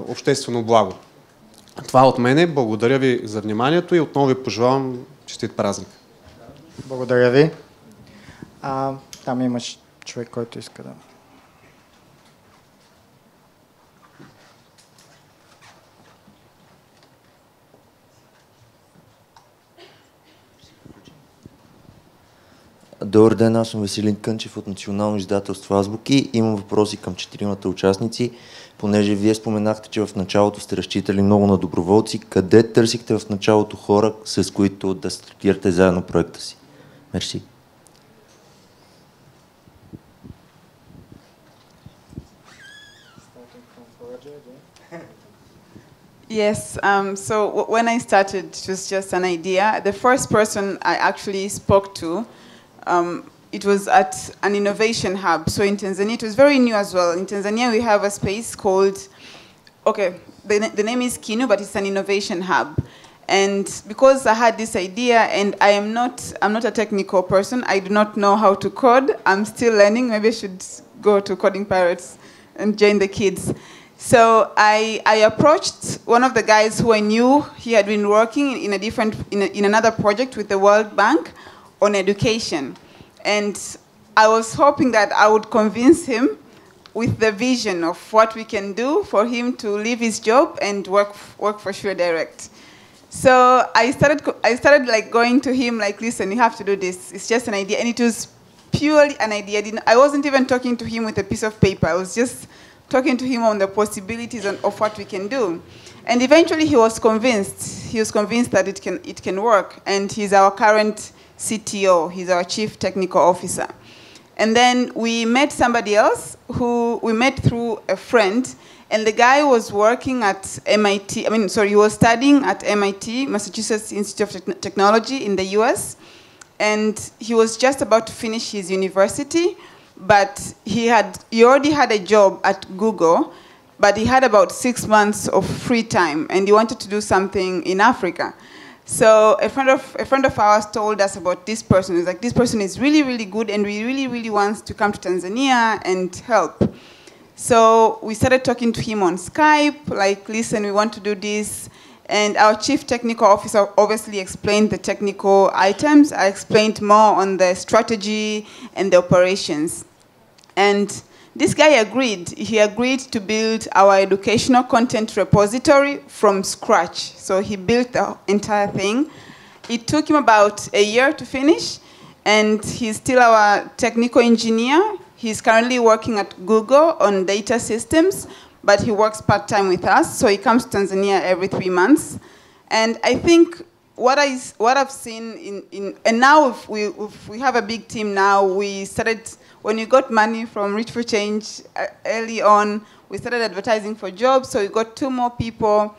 обществено благо. Това от мене. Благодаря ви за вниманието и отново ви пожелавам честит празник. Благодаря ви. Там имаш човек, който иска да... Добър ден, аз съм Веселин Кънчев от Национално издателство Азбуки. Имам въпроси към 4-мата участници. Понеже вие споменахте, че в началото сте разчитали много на доброволци, къде търсихте в началото хора, с които да стартирате заедно проекта си? Мерси. Yes, so when I started, it was just an idea. The first person I actually spoke to, it was at an innovation hub. So in Tanzania, it was very new as well. In Tanzania, we have a space called, the name is Kinu, but it's an innovation hub. And because I had this idea, and I'm not a technical person, I do not know how to code. I'm still learning. Maybe I should go to Coding Pirates and join the kids. So I approached one of the guys who I knew. He had been working in another project with the World Bank on education. And I was hoping that I would convince him with the vision of what we can do for him to leave his job and work for Sure Direct. So I started like going to him like, listen, you have to do this. It's just an idea. And it was purely an idea. I wasn't even talking to him with a piece of paper. I was just talking to him on the possibilities of what we can do. And eventually he was convinced. He was convinced that it can work. And he's our current CTO. He's our Chief Technical Officer. And then we met somebody else who we met through a friend. And the guy was working at MIT. He was studying at MIT, Massachusetts Institute of Technology in the US. And he was just about to finish his university. But he already had a job at Google, but he had about 6 months of free time, and he wanted to do something in Africa. So a friend of ours told us about this person. He's like, this person is really, really good, and we really, really want to come to Tanzania and help. So we started talking to him on Skype, like, listen, we want to do this. And our chief technical officer obviously explained the technical items. I explained more on the strategy and the operations. And this guy agreed. He agreed to build our educational content repository from scratch. So he built the entire thing. It took him about a year to finish, and he's still our technical engineer. He's currently working at Google on data systems, but he works part-time with us, so he comes to Tanzania every 3 months. And I think what I've seen and now if we have a big team now. We started, when we got money from Reach for Change early on, we started advertising for jobs, so we got 2 more people,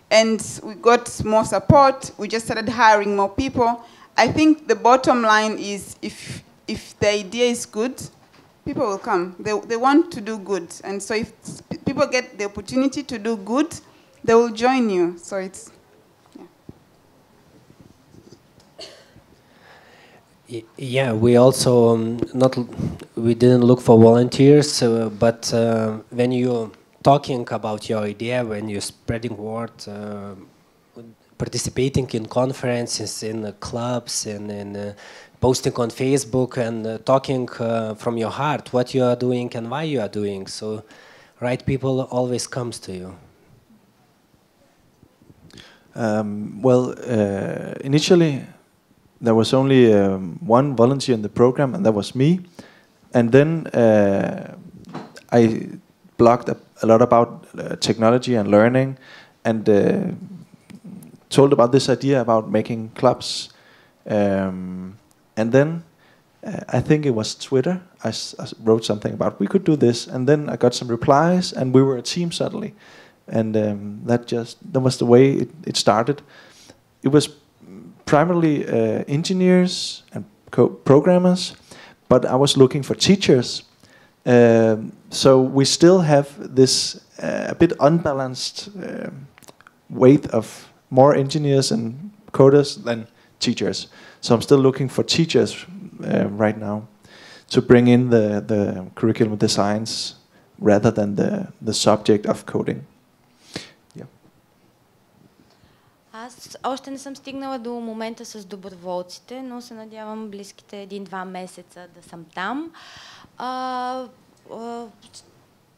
and we got more support. We just started hiring more people. I think the bottom line is if the idea is good, people will come. They want to do good. And so if people get the opportunity to do good, they will join you. So it's, yeah. Yeah, we also we didn't look for volunteers, but when you're talking about your idea, when you're spreading word, participating in conferences, in clubs, and in posting on Facebook, and talking from your heart what you are doing and why you are doing, so right people always comes to you. Initially there was only one volunteer in the program, and that was me. And then I blogged a lot about technology and learning, and told about this idea about making clubs. And then I think it was Twitter. I wrote something about we could do this, and then I got some replies, and we were a team suddenly. And that was the way it started. It was primarily engineers and programmers, but I was looking for teachers. So we still have this a bit unbalanced weight of more engineers and coders than teachers. So I'm still looking for teachers right now to bring in the curriculum designs rather than the subject of coding. Аз още не съм стигнала до момента с доброволците, но се надявам близките 1-2 месеца да съм там.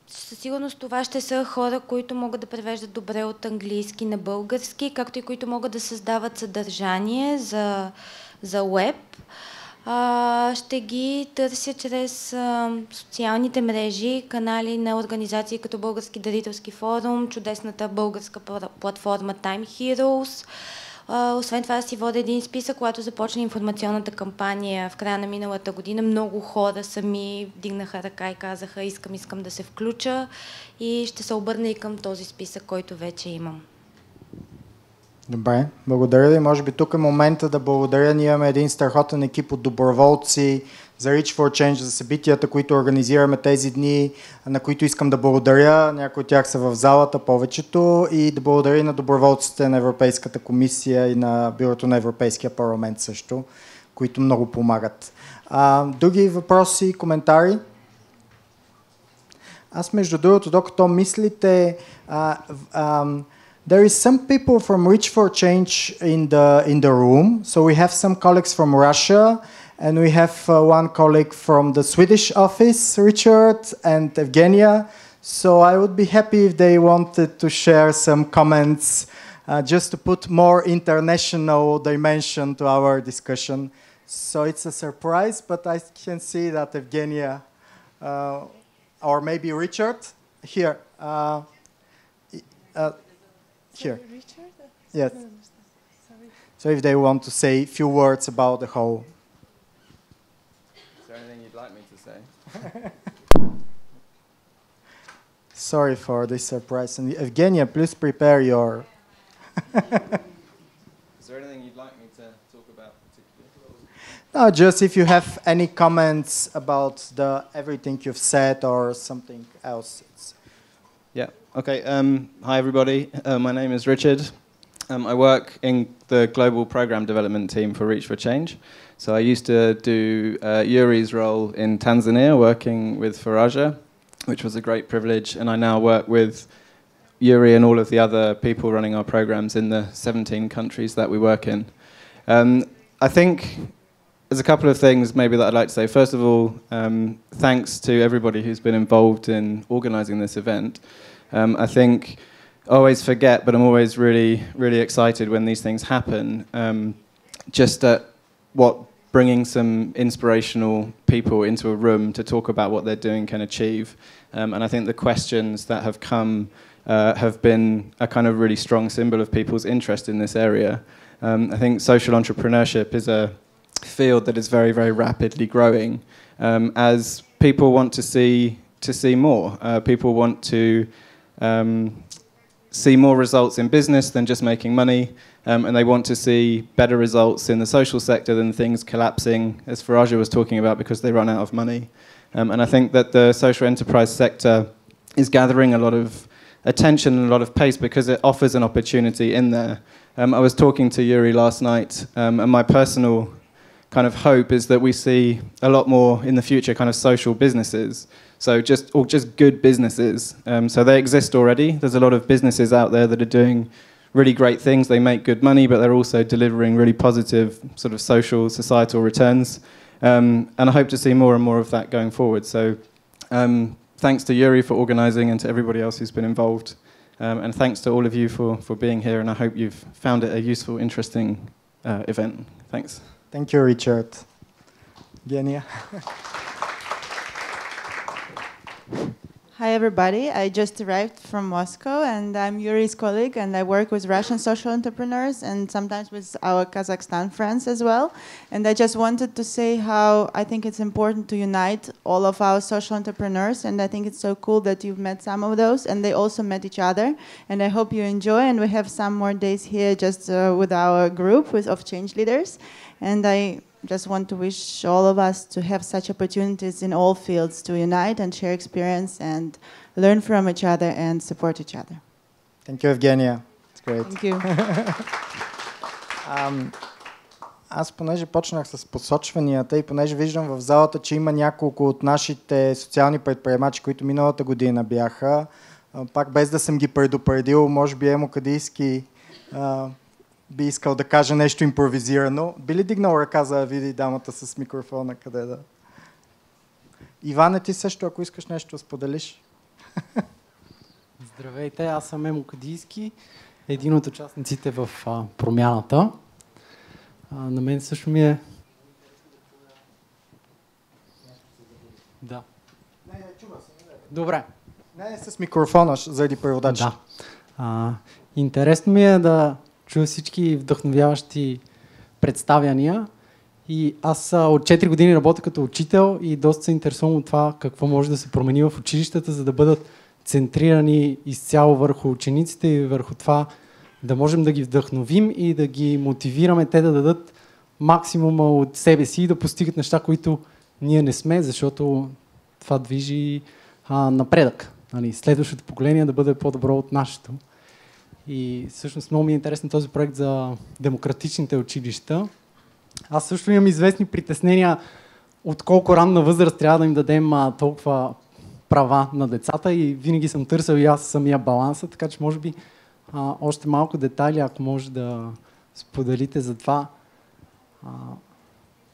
Със сигурност това ще са хора, които могат да превеждат добре от английски на български, както и които могат да създават съдържание за уеб. Ще ги търся чрез социалните мрежи, канали на организации като Български дарителски форум, чудесната българска платформа Time Heroes. Освен това си водя един списък, когато започна информационната кампания в края на миналата година. Много хора сами вдигнаха ръка и казаха искам да се включа, и ще се обърна и към този списък, който вече имам. Добре, благодаря ви. Може би тук е момента да благодаря. Ние имаме един страхотен екип от доброволци за Reach for Change, за събитията, които организираме тези дни, на които искам да благодаря. Някои от тях са в залата, повечето, и да благодаря и на доброволците на Европейската комисия и на Бюрото на Европейския парламент също, които много помагат. Други въпроси, коментари? Аз между другото, докато мислите, there is some people from Reach for Change in the room. So we have some colleagues from Russia, and we have one colleague from the Swedish office, Richard and Evgenia. So I would be happy if they wanted to share some comments, just to put more international dimension to our discussion. So it's a surprise, but I can see that Evgenia, or maybe Richard, here. Here. Yes. So if they want to say a few words about the whole. Is there anything you'd like me to say? Sorry for this surprise. And Evgenia, please prepare your... Is there anything you'd like me to talk about particularly? No, just if you have any comments about everything you've said or something else. Yeah. Okay. Hi, everybody. My name is Richard. I work in the global program development team for Reach for Change. So I used to do Yuri's role in Tanzania, working with Faraja, which was a great privilege, and I now work with Yuri and all of the other people running our programs in the 17 countries that we work in. I think there's a couple of things maybe that I'd like to say. First of all, thanks to everybody who's been involved in organising this event. I think I always forget, but I'm always really, really excited when these things happen. Just at what bringing some inspirational people into a room to talk about what they're doing can achieve. And I think the questions that have come have been a kind of really strong symbol of people's interest in this area. I think social entrepreneurship is a field that is very, very rapidly growing as people want to see more. People want to see more results in business than just making money, and they want to see better results in the social sector than things collapsing, as Faraja was talking about, because they run out of money. And I think that the social enterprise sector is gathering a lot of attention and a lot of pace because it offers an opportunity in there. I was talking to Yuri last night, and my personal kind of hope is that we see a lot more in the future kind of social businesses. So just good businesses. So they exist already. There's a lot of businesses out there that are doing really great things. They make good money, but they're also delivering really positive sort of social, societal returns. And I hope to see more and more of that going forward. So thanks to Yuri for organising and to everybody else who's been involved. And thanks to all of you for being here. And I hope you've found it a useful, interesting event. Thanks. Thank you, Richard. Genia. Hi everybody, I just arrived from Moscow and I'm Yuri's colleague and I work with Russian social entrepreneurs and sometimes with our Kazakhstan friends as well. And I just wanted to say how I think it's important to unite all of our social entrepreneurs, and I think it's so cool that you've met some of those and they also met each other, and I hope you enjoy, and we have some more days here just with our group of change leaders, and I just want to wish all of us to have such opportunities in all fields to unite and share experience and learn from each other and support each other. Thank you, Evgenia. It's great. Thank you. Аз понеже почнах с посочванията и понеже виждам в залата, че има няколко от нашите социални предприемачи, които миналата година бяха, пак без да съм ги предупредил, може би Емо Кадийски би искал да каже нещо импровизирано. Би ли дигнал ръка, за да види дамата с микрофона къде да... Иване, ти също, ако искаш нещо да споделиш. Здравейте, аз съм Емо Кадийски, един от участниците в промяната. На мен също ми е... Да. Не, чува се. Добре. Не, с микрофона, заради преводачите. Да. Интересно ми е да чуя всички вдъхновяващи представяния. И аз от 4 години работя като учител и доста се интересувам от това какво може да се промени в училищата, за да бъдат центрирани изцяло върху учениците и върху това да можем да ги вдъхновим и да ги мотивираме те да дадат максимума от себе си и да постигат неща, които ние не сме, защото това движи напредък. Нали, следващото поколение да бъде по-добро от нашето. И всъщност много ми е интересен този проект за демократичните училища. Аз също имам известни притеснения от колко ранна възраст трябва да им дадем толкова права на децата и винаги съм търсил и аз самия баланса, така че може би още малко детайли, ако може да споделите за това.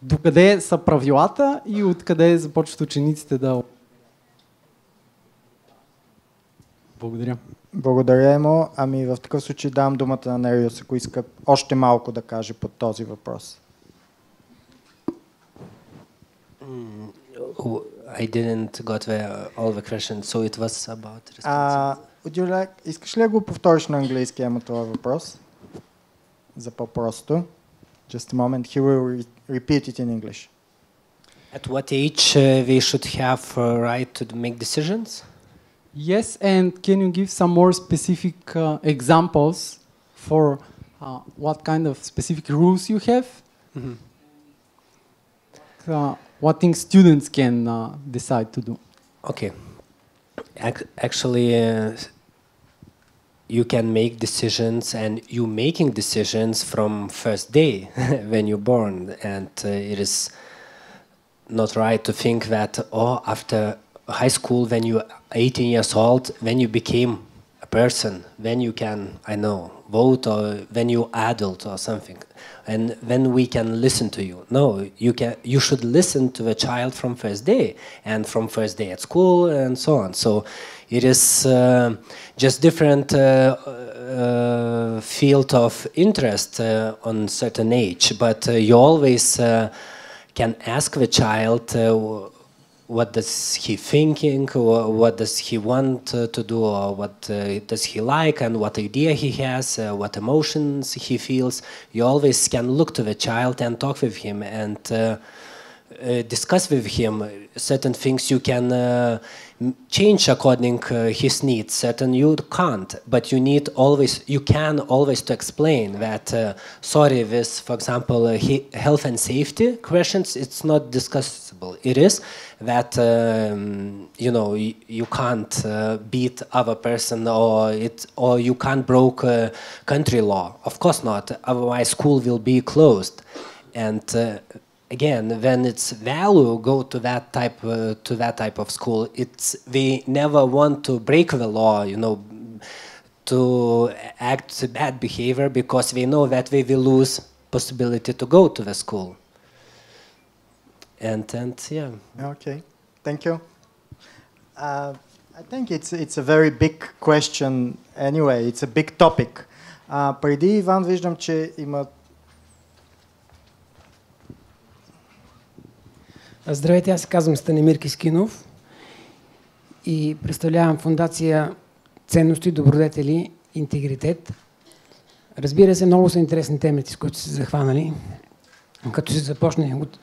Докъде са правилата и откъде започват учениците да... Благодаря. Благодаря, Емо. Ами в такъв случай давам думата на Нериус, ако иска още малко да каже под този въпрос. I didn't got all the questions, so it was about responsibility. Искаш ли да го повториш на английски, Емо, това въпрос? За по-просто. Just a moment, he will repeat it in English. At what age we should have right to make decisions? Yes, and can you give some more specific examples for what kind of specific rules you have? Mm-hmm. What things students can decide to do? Okay. Actually, you can make decisions, and you making decisions from first day when you're born, and it is not right to think that after high school, when you're 18 years old, when you became a person, when you can, I know, vote, or when you're adult or something, and then we can listen to you. No, you should listen to the child from first day, and from first day at school, and so on. So it is just different field of interest on certain age, but you always can ask the child what does he thinking, or what does he want to do, or what does he like, and what idea he has, what emotions he feels. You always can look to the child and talk with him and discuss with him certain things. You can change according his needs. Certain you can't, but you can always to explain that sorry, this, for example, health and safety questions, it's not discussable. It is that you can't beat other person, or you can't break country law. Of course not. Otherwise, school will be closed. And again, when its value go to that type of school, they never want to break the law, to act bad behavior, because they know that they will lose possibility to go to the school. And yeah. Okay, thank you. I think it's a very big question anyway. It's a big topic. Преди Иван виждам, че има. Здравейте, аз се казвам Станимир Кискинов и представлявам фондация Ценности, добродетели, интегритет. Разбира се, много са интересни темите, с които се захванали, като се започне от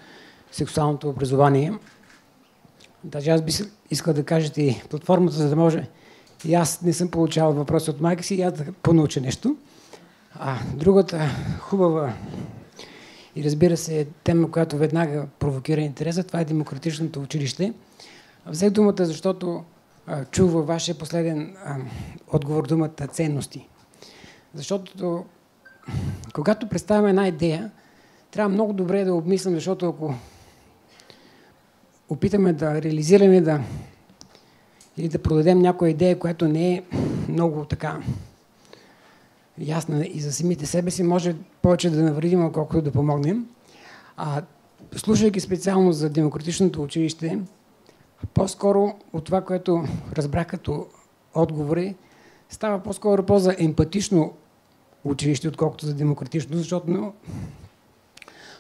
сексуалното образование. Даже аз би искал да кажете и платформата, за да може и аз не съм получавал въпроси от майка си и аз да понауча нещо. Другата хубава и разбира се тема, която веднага провокира интереса, това е демократичното училище. Взех думата, защото чух във вашия последен отговор думата ценности. Защото когато представяме една идея, трябва много добре да обмислям, защото ако опитаме да реализираме или да продадем някоя идея, която не е много така ясна и за самите себе си, може повече да навредим, колкото да помогнем. Слушайки специално за демократичното училище, по-скоро от това, което разбрах като отговори, става по-скоро по-за емпатично училище, отколкото за демократично, защото...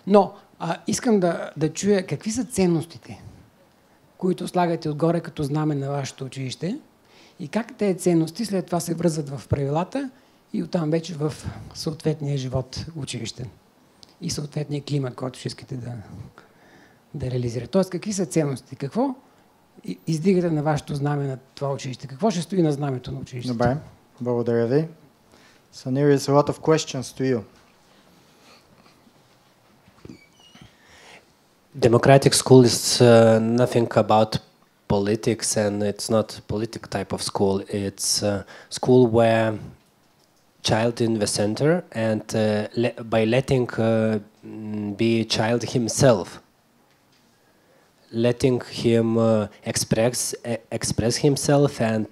Но искам да чуя какви са ценностите, които слагате отгоре като знаме на вашето училище, и как тези ценности след това се връзват в правилата и оттам вече в съответния живот училищен и съответния климат, който ще искате да реализирате. Тоест, какви са ценности? Какво издигате на вашето знаме на това училище? Какво ще стои на знамето на училището? Добре, благодаря ви. So there is a lot of questions to you. Democratic school is nothing about politics, and it's not a political type of school. It's a school where child in the center, and by letting be child himself, letting him express himself and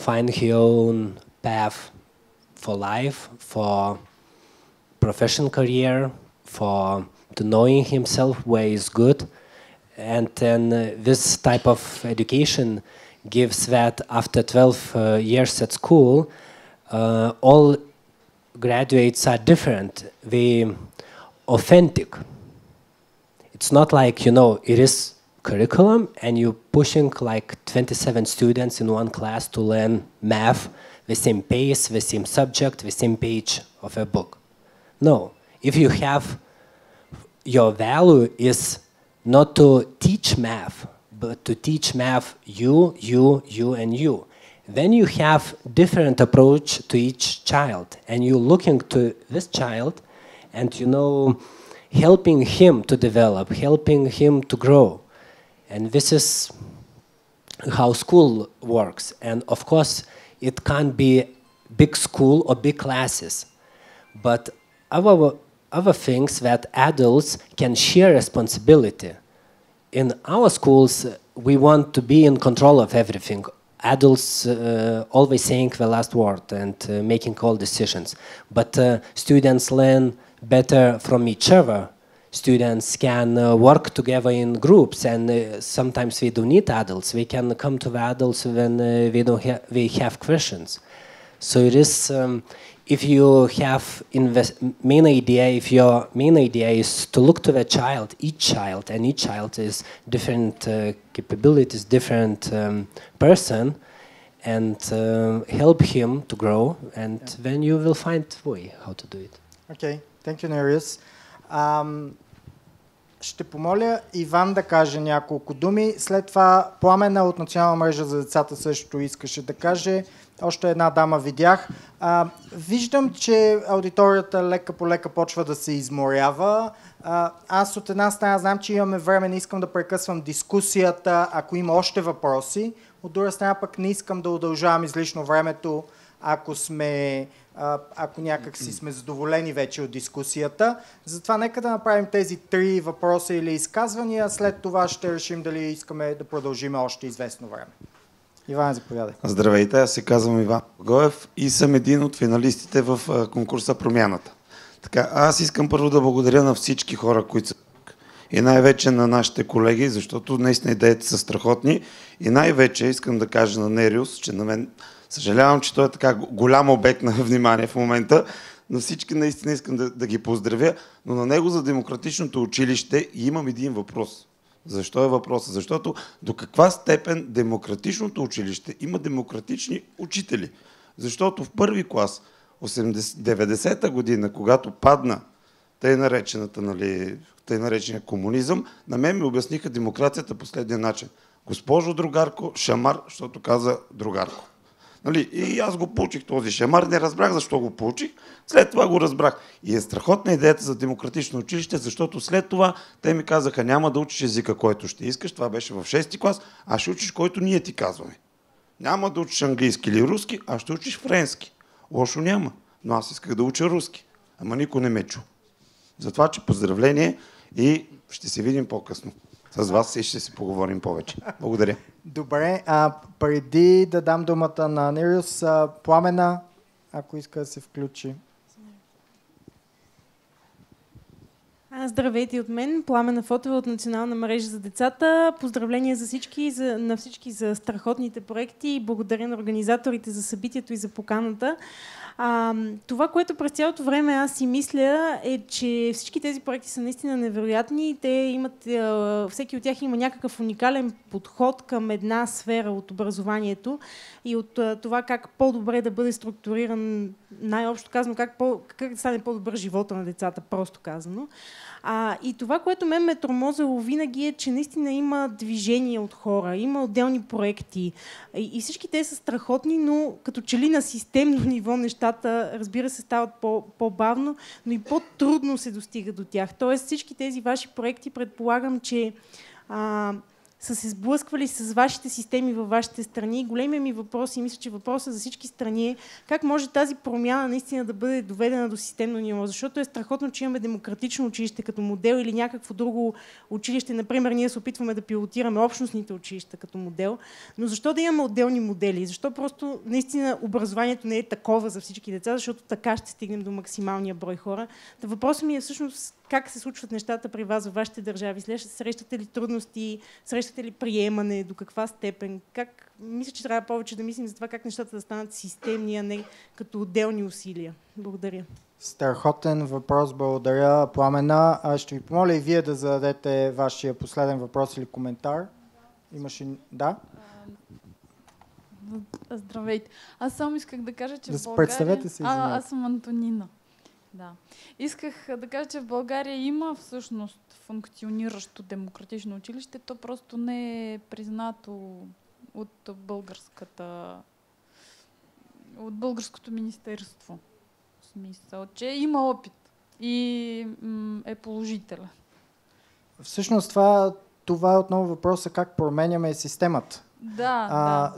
find his own path for life, for professional career, for to knowing himself where is good. And then this type of education gives that after 12 years at school, all graduates are different. They authentic. It's not like, it is curriculum and you're pushing like 27 students in one class to learn math, the same pace, the same subject, the same page of a book. No. If you have, your value is not to teach math, but to teach math you, and you. Then you have different approach to each child, and you're looking to this child and, helping him to develop, helping him to grow. And this is how school works. And of course, it can't be big school or big classes. But other things that adults can share responsibility. In our schools, we want to be in control of everything. Adults always saying the last word and making all decisions. But students learn better from each other. Students can work together in groups, and sometimes they don't need adults. They can come to the adults when they have questions. So it is, if you have if your main idea is to look to the child, and each child is different capabilities, different person, and help him to grow, and then you will find a way how to do it. Okay, thank you, Nereus. Ще помоля Иван да каже няколко думи. След това Пламена от Национална мрежа за децата също искаше да каже. Още една дама видях. Виждам, че аудиторията лека по лека почва да се изморява. Аз от една страна знам, че имаме време, не искам да прекъсвам дискусията, ако има още въпроси. От друга страна пък не искам да удължавам излишно времето, ако някак си сме задоволени вече от дискусията. Затова нека да направим тези 3 въпроса или изказвания. След това ще решим дали искаме да продължим още известно време. Иван, заповядай. Здравейте, аз се казвам Иван Гоев и съм един от финалистите в конкурса Промяната. Така, аз искам първо да благодаря на всички хора, които са тук. И най-вече на нашите колеги, защото наистина идеите са страхотни. И най-вече искам да кажа на Нериус, че на мен съжалявам, че той е така голям обект на внимание в момента. На всички наистина искам да ги поздравя, но на него за демократичното училище имам един въпрос. Защо е въпросът? Защото до каква степен демократичното училище има демократични учители? Защото в първи клас, 90-та година, когато падна тъй наречения комунизъм, на мен ми обясниха демокрацията последния начин. Госпожо другарко, шамар, защото каза другарко. И аз го получих този шамар, не разбрах защо го получих, след това го разбрах. И е страхотна идеята за демократично училище, защото след това те ми казаха, няма да учиш езика, който ще искаш, това беше в 6-ти клас, а ще учиш, който ние ти казваме. Няма да учиш английски или руски, а ще учиш френски. Лошо няма, но аз исках да уча руски, ама никой не ме чу. Затова, че поздравление и ще се видим по-късно. С вас и ще си поговорим повече. Благодаря. Добре, преди да дам думата на Нериус, Пламена, ако иска да се включи. Здравейте от мен, Пламена Фотова от Национална мрежа за децата. Поздравления за всички, на всички за страхотните проекти и благодаря на организаторите за събитието и за поканата. Това, което през цялото време аз си мисля, е, че всички тези проекти са наистина невероятни. Те имат, всеки от тях има някакъв уникален подход към една сфера от образованието и от това как по-добре да бъде структуриран, най-общо казано, как да стане по-добър живота на децата, просто казано. И това, което мен ме тормозило винаги е, че наистина има движение от хора, има отделни проекти и всички те са страхотни, но като че ли на системно ниво нещата, разбира се, стават по-бавно, но и по-трудно се достига до тях. Тоест всички тези ваши проекти предполагам, че са се сблъсквали с вашите системи във вашите страни. Големия ми въпрос и мисля, че въпросът за всички страни е как може тази промяна наистина да бъде доведена до системно ниво. Защото е страхотно, че имаме демократично училище като модел или някакво друго училище. Например, ние се опитваме да пилотираме общностните училища като модел. Но защо да имаме отделни модели? Защо просто наистина образованието не е такова за всички деца? Защото така ще стигнем до максималния брой хора. Та въпросът ми е всъщност как се случват нещата при вас във вашите държави? Срещате ли трудности? Срещате ли приемане? До каква степен? Мисля, че трябва повече да мислим за това как нещата да станат системни, а не като отделни усилия. Благодаря. Страхотен въпрос, благодаря, Пламена. Ще ви помоля и вие да зададете вашия последен въпрос или коментар. Имаше... Да? Здравейте. Аз само исках да кажа, че да в България... представете се, аз съм Антонина. Да. Исках да кажа, че в България има всъщност функциониращо демократично училище, то просто не е признато от българското министерство. В смисъл, че има опит и е положителен. Всъщност това е отново въпроса как променяме системата. Да,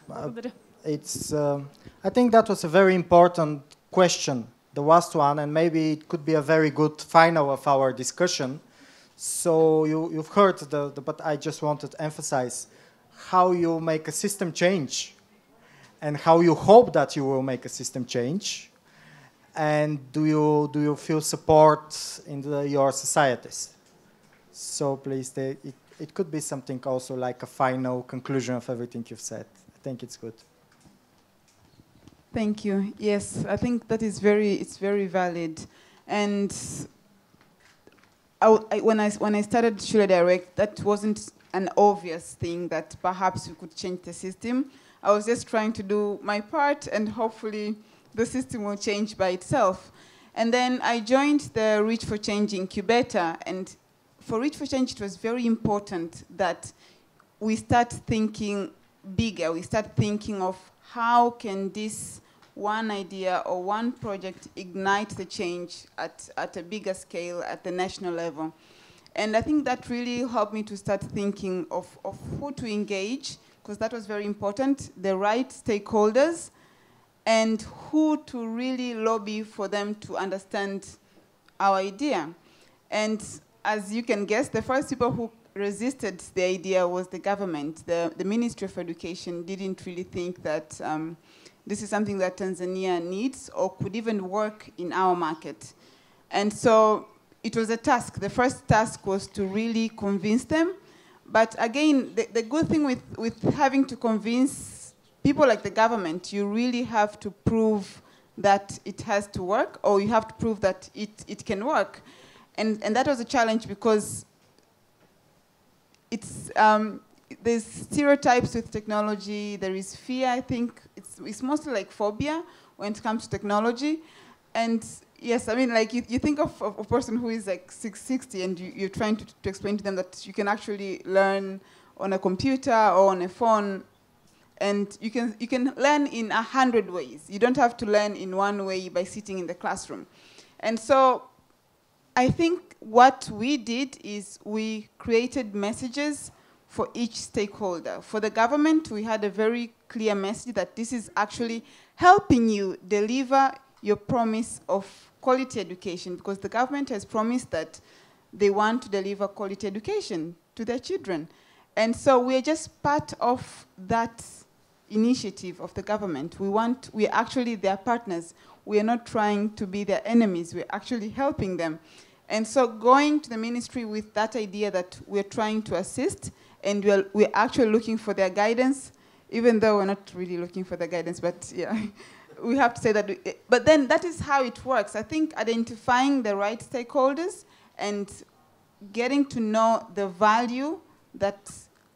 Благодаря. I think that was a very important question, the last one, and maybe it could be a very good final of our discussion. So you've heard, but I just wanted to emphasize how you make a system change and how you hope that you will make a system change. And do you feel support in your societies? So please, it could be something also like a final conclusion of everything you've said. I think it's good. Thank you. Yes, I think that is very valid. And when I started Schule Direct, that wasn't an obvious thing that perhaps we could change the system. I was just trying to do my part, and hopefully the system will change by itself. And then I joined the Reach for Change incubator, and for Reach for Change, it was very important that we start thinking bigger. We start thinking of how can this one idea or one project ignite the change at a bigger scale, at the national level. And I think that really helped me to start thinking of who to engage, because that was very important, the right stakeholders, and who to really lobby for them to understand our idea. And as you can guess, the first people who resisted the idea was the government. The Ministry of Education didn't really think that this is something that Tanzania needs or could even work in our market. And so it was a task. The first task was to really convince them. But again, the good thing with having to convince people like the government, you really have to prove that it has to work, or you have to prove that it can work. And that was a challenge because it's, there's stereotypes with technology, there is fear, I think. It's mostly like phobia when it comes to technology. And yes, I mean, like you think of a person who is like 660 and you're trying to explain to them that you can actually learn on a computer or on a phone, and you can learn in 100 ways. You don't have to learn in one way by sitting in the classroom. And so I think what we did is we created messages for each stakeholder. For the government, we had a very clear message that this is actually helping you deliver your promise of quality education, because the government has promised that they want to deliver quality education to their children. And so we're just part of that initiative of the government. We're actually their partners. We are not trying to be their enemies. We're actually helping them. And so going to the ministry with that idea that we're trying to assist, and we're actually looking for their guidance, even though we're not really looking for their guidance, but yeah, we have to say that. But then that is how it works. I think identifying the right stakeholders and getting to know the value that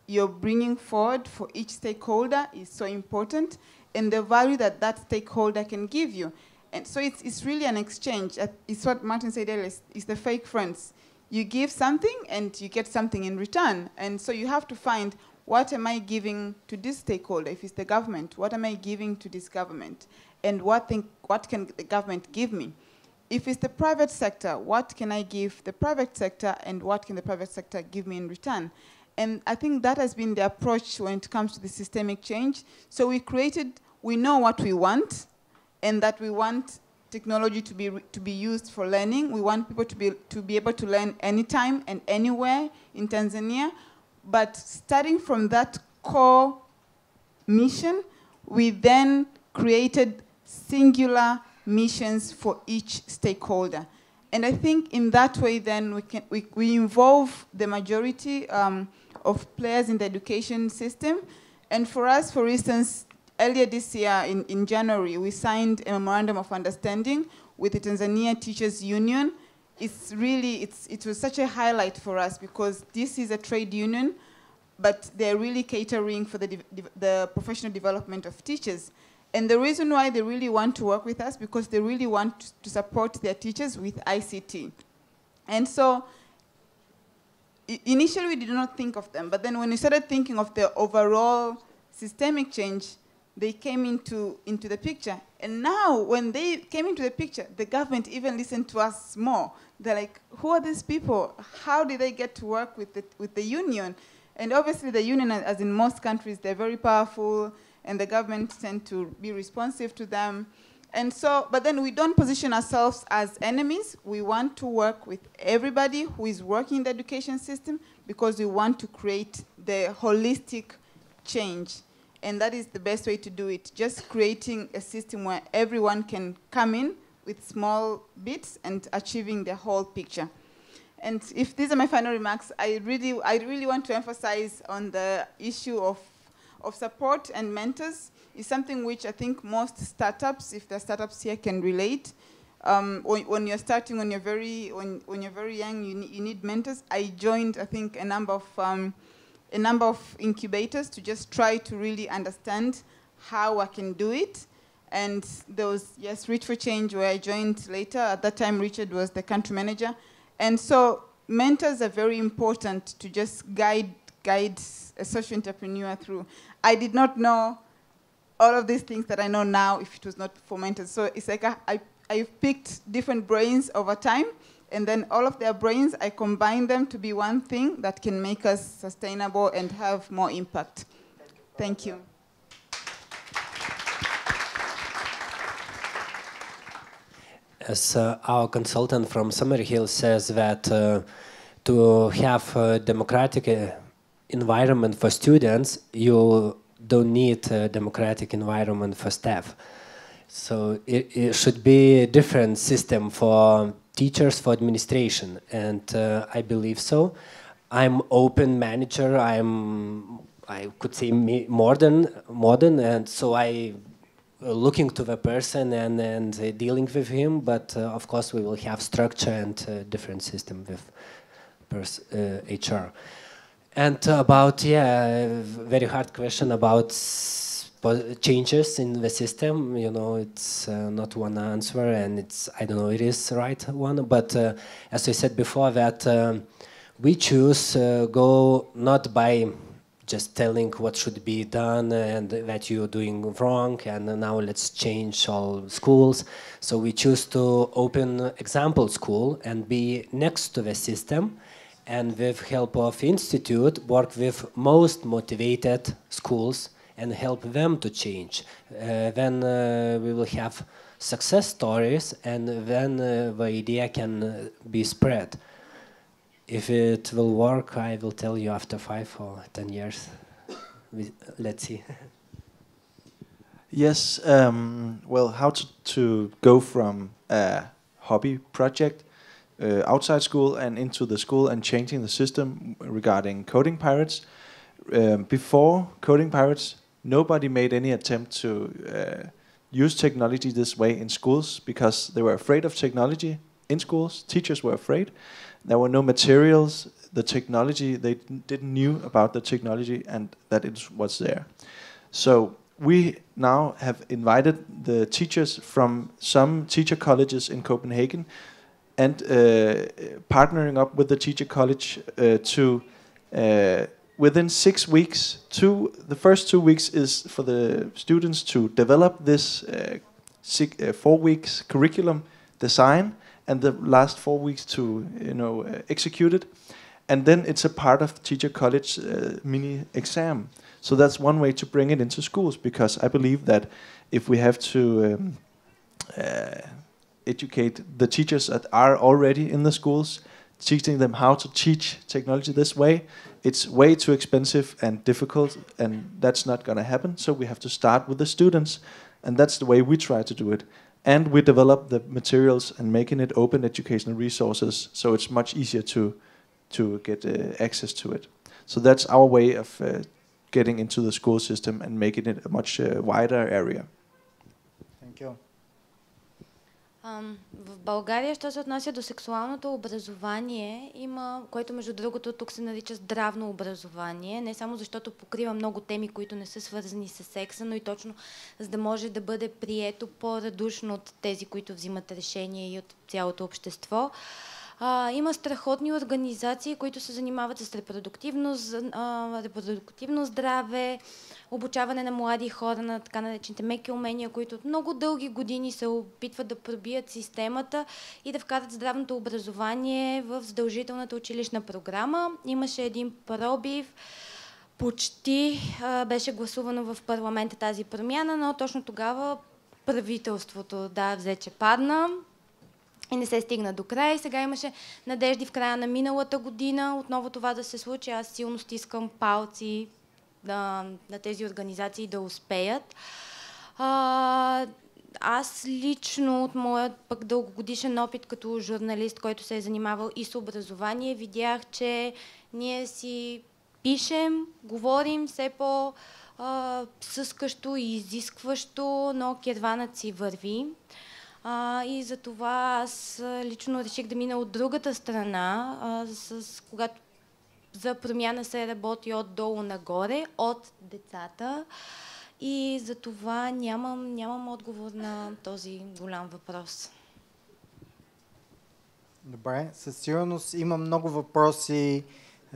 you're bringing forward for each stakeholder is so important, and the value that that stakeholder can give you. And so it's really an exchange. It's what Martin said earlier, it's the fake friends. You give something and you get something in return. And so you have to find, what am I giving to this stakeholder? If it's the government, what am I giving to this government? And what can the government give me? If it's the private sector, what can I give the private sector, and what can the private sector give me in return? And I think that has been the approach when it comes to the systemic change. So we know what we want, and that we want technology to be used for learning. We want people to be able to learn anytime and anywhere in Tanzania. But starting from that core mission, we then created singular missions for each stakeholder. And I think in that way then we involve the majority of players in the education system. And for us, for instance, earlier this year in January, we signed a memorandum of understanding with the Tanzania Teachers Union. It was such a highlight for us, because this is a trade union, but they're really catering for the professional development of teachers. And the reason why they really want to work with us, because they really want to support their teachers with ICT. And so initially we did not think of them, but then when we started thinking of the overall systemic change, they came into the picture. And now when they came into the picture, the government even listened to us more. They're like, who are these people? How did they get to work with the union? And obviously the union, as in most countries, they're very powerful, and the government tend to be responsive to them. And so, but then we don't position ourselves as enemies. We want to work with everybody who is working in the education system because we want to create the holistic change. And that is the best way to do it, just creating a system where everyone can come in with small bits and achieving the whole picture. And if these are my final remarks, I really want to emphasize on the issue of support and mentors. Is something which I think most startups, if there are startups here, can relate. When you're starting, when you're very young, you need mentors. I joined, I think, a number of incubators to just try to really understand how I can do it. And there was, yes, Reach for Change, where I joined later. At that time, Richard was the country manager. And so mentors are very important to just guide a social entrepreneur through. I did not know all of these things that I know now if it was not for mentors. So it's like I picked different brains over time, and then all of their brains, I combine them to be one thing that can make us sustainable and have more impact. Thank you. As our consultant from Summerhill says that to have a democratic environment for students, you don't need a democratic environment for staff. So it should be a different system for teachers, for administration, and I believe so. I'm open manager, I could say modern, and so I looking to the person and dealing with him, but of course we will have structure and different system with HR. And about, very hard question about changes in the system. You know, it's not one answer, and I don't know, it is the right one. But as I said before, that we choose go not by just telling what should be done and that you're doing wrong, and now let's change all schools. So we choose to open example school and be next to the system, and with help of institute work with most motivated schools and help them to change. Then we will have success stories, and then the idea can be spread. If it will work, I will tell you after 5 or 10 years. Let's see. Yes, well, how to go from a hobby project outside school and into the school and changing the system regarding coding pirates. Before coding pirates, nobody made any attempt to use technology this way in schools because they were afraid of technology in schools. Teachers were afraid. There were no materials, the technology, they didn't knew about the technology and that it was there. So we now have invited the teachers from some teacher colleges in Copenhagen and partnering up with the teacher college to within 6 weeks, the first 2 weeks is for the students to develop this 4 weeks curriculum design, and the last 4 weeks to execute it, and then it's a part of teacher college mini exam. So that's one way to bring it into schools, because I believe that if we have to educate the teachers that are already in the schools, teaching them how to teach technology this way, it's way too expensive and difficult, and that's not going to happen. So we have to start with the students, and that's the way we try to do it. And we develop the materials and making it open educational resources, so it's much easier to get access to it. So that's our way of getting into the school system and making it a much wider area. Thank you. В България, що се отнася до сексуалното образование, има, което между другото тук се нарича здравно образование, не само защото покрива много теми, които не са свързани с секса, но и точно за да може да бъде прието по-радушно от тези, които взимат решения и от цялото общество. Има страхотни организации, които се занимават с репродуктивно здраве, обучаване на млади хора на така наречените меки умения, които от много дълги години се опитват да пробият системата и да вкарат здравното образование в задължителната училищна програма. Имаше един пробив почти беше гласувано в парламента тази промяна, но точно тогава правителството взе, че падна и не се стигна до края. И сега имаше надежди в края на миналата година отново това да се случи. Аз силно стискам палци на тези организации да успеят. Аз лично от моят пък дългогодишен опит като журналист, който се е занимавал и с образование, видях, че ние си пишем, говорим все по-съскащо и изискващо, но керванът си върви. И затова аз лично реших да мина от другата страна, когато за промяна се работи отдолу нагоре, от децата. И за това нямам отговор на този голям въпрос. Добре, със сигурност има много въпроси,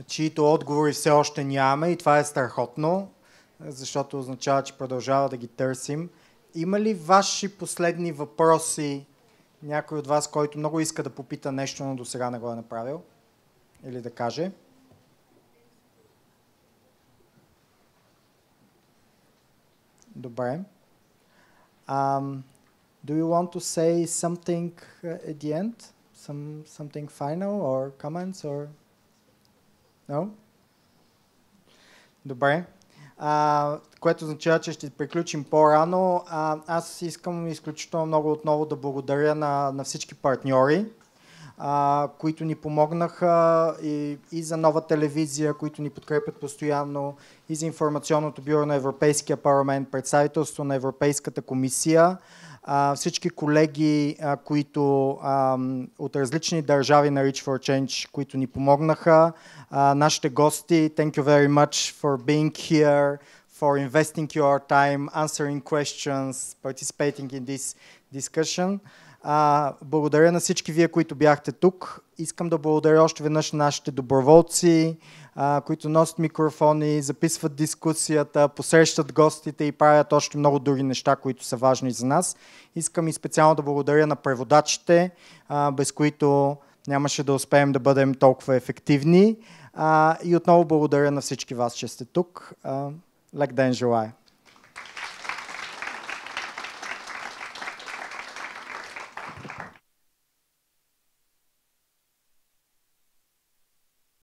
чието отговори все още нямаме и това е страхотно, защото означава, че продължава да ги търсим. Има ли ваши последни въпроси? Някой от вас, който много иска да попита нещо, но до сега не го е направил? Или да каже? Добре. Do you want to say something at the end? Something final or comments or no? Добре. Което означава, че ще приключим по-рано. Аз искам изключително много отново да благодаря на всички партньори, които ни помогнаха и за нова телевизия, които ни подкрепят постоянно, и за Информационното бюро на Европейския парламент, представителство на Европейската комисия, всички колеги, които от различни държави на Reach for Change, които ни помогнаха, нашите гости, thank you very much for being here, for investing your time, answering questions, participating in this discussion. Благодаря на всички вие, които бяхте тук. Искам да благодаря още веднъж на нашите доброволци, които носят микрофони, записват дискусията, посрещат гостите и правят още много други неща, които са важни за нас. Искам и специално да благодаря на преводачите, без които нямаше да успеем да бъдем толкова ефективни. И отново благодаря на всички вас, че сте тук. Лек ден желая!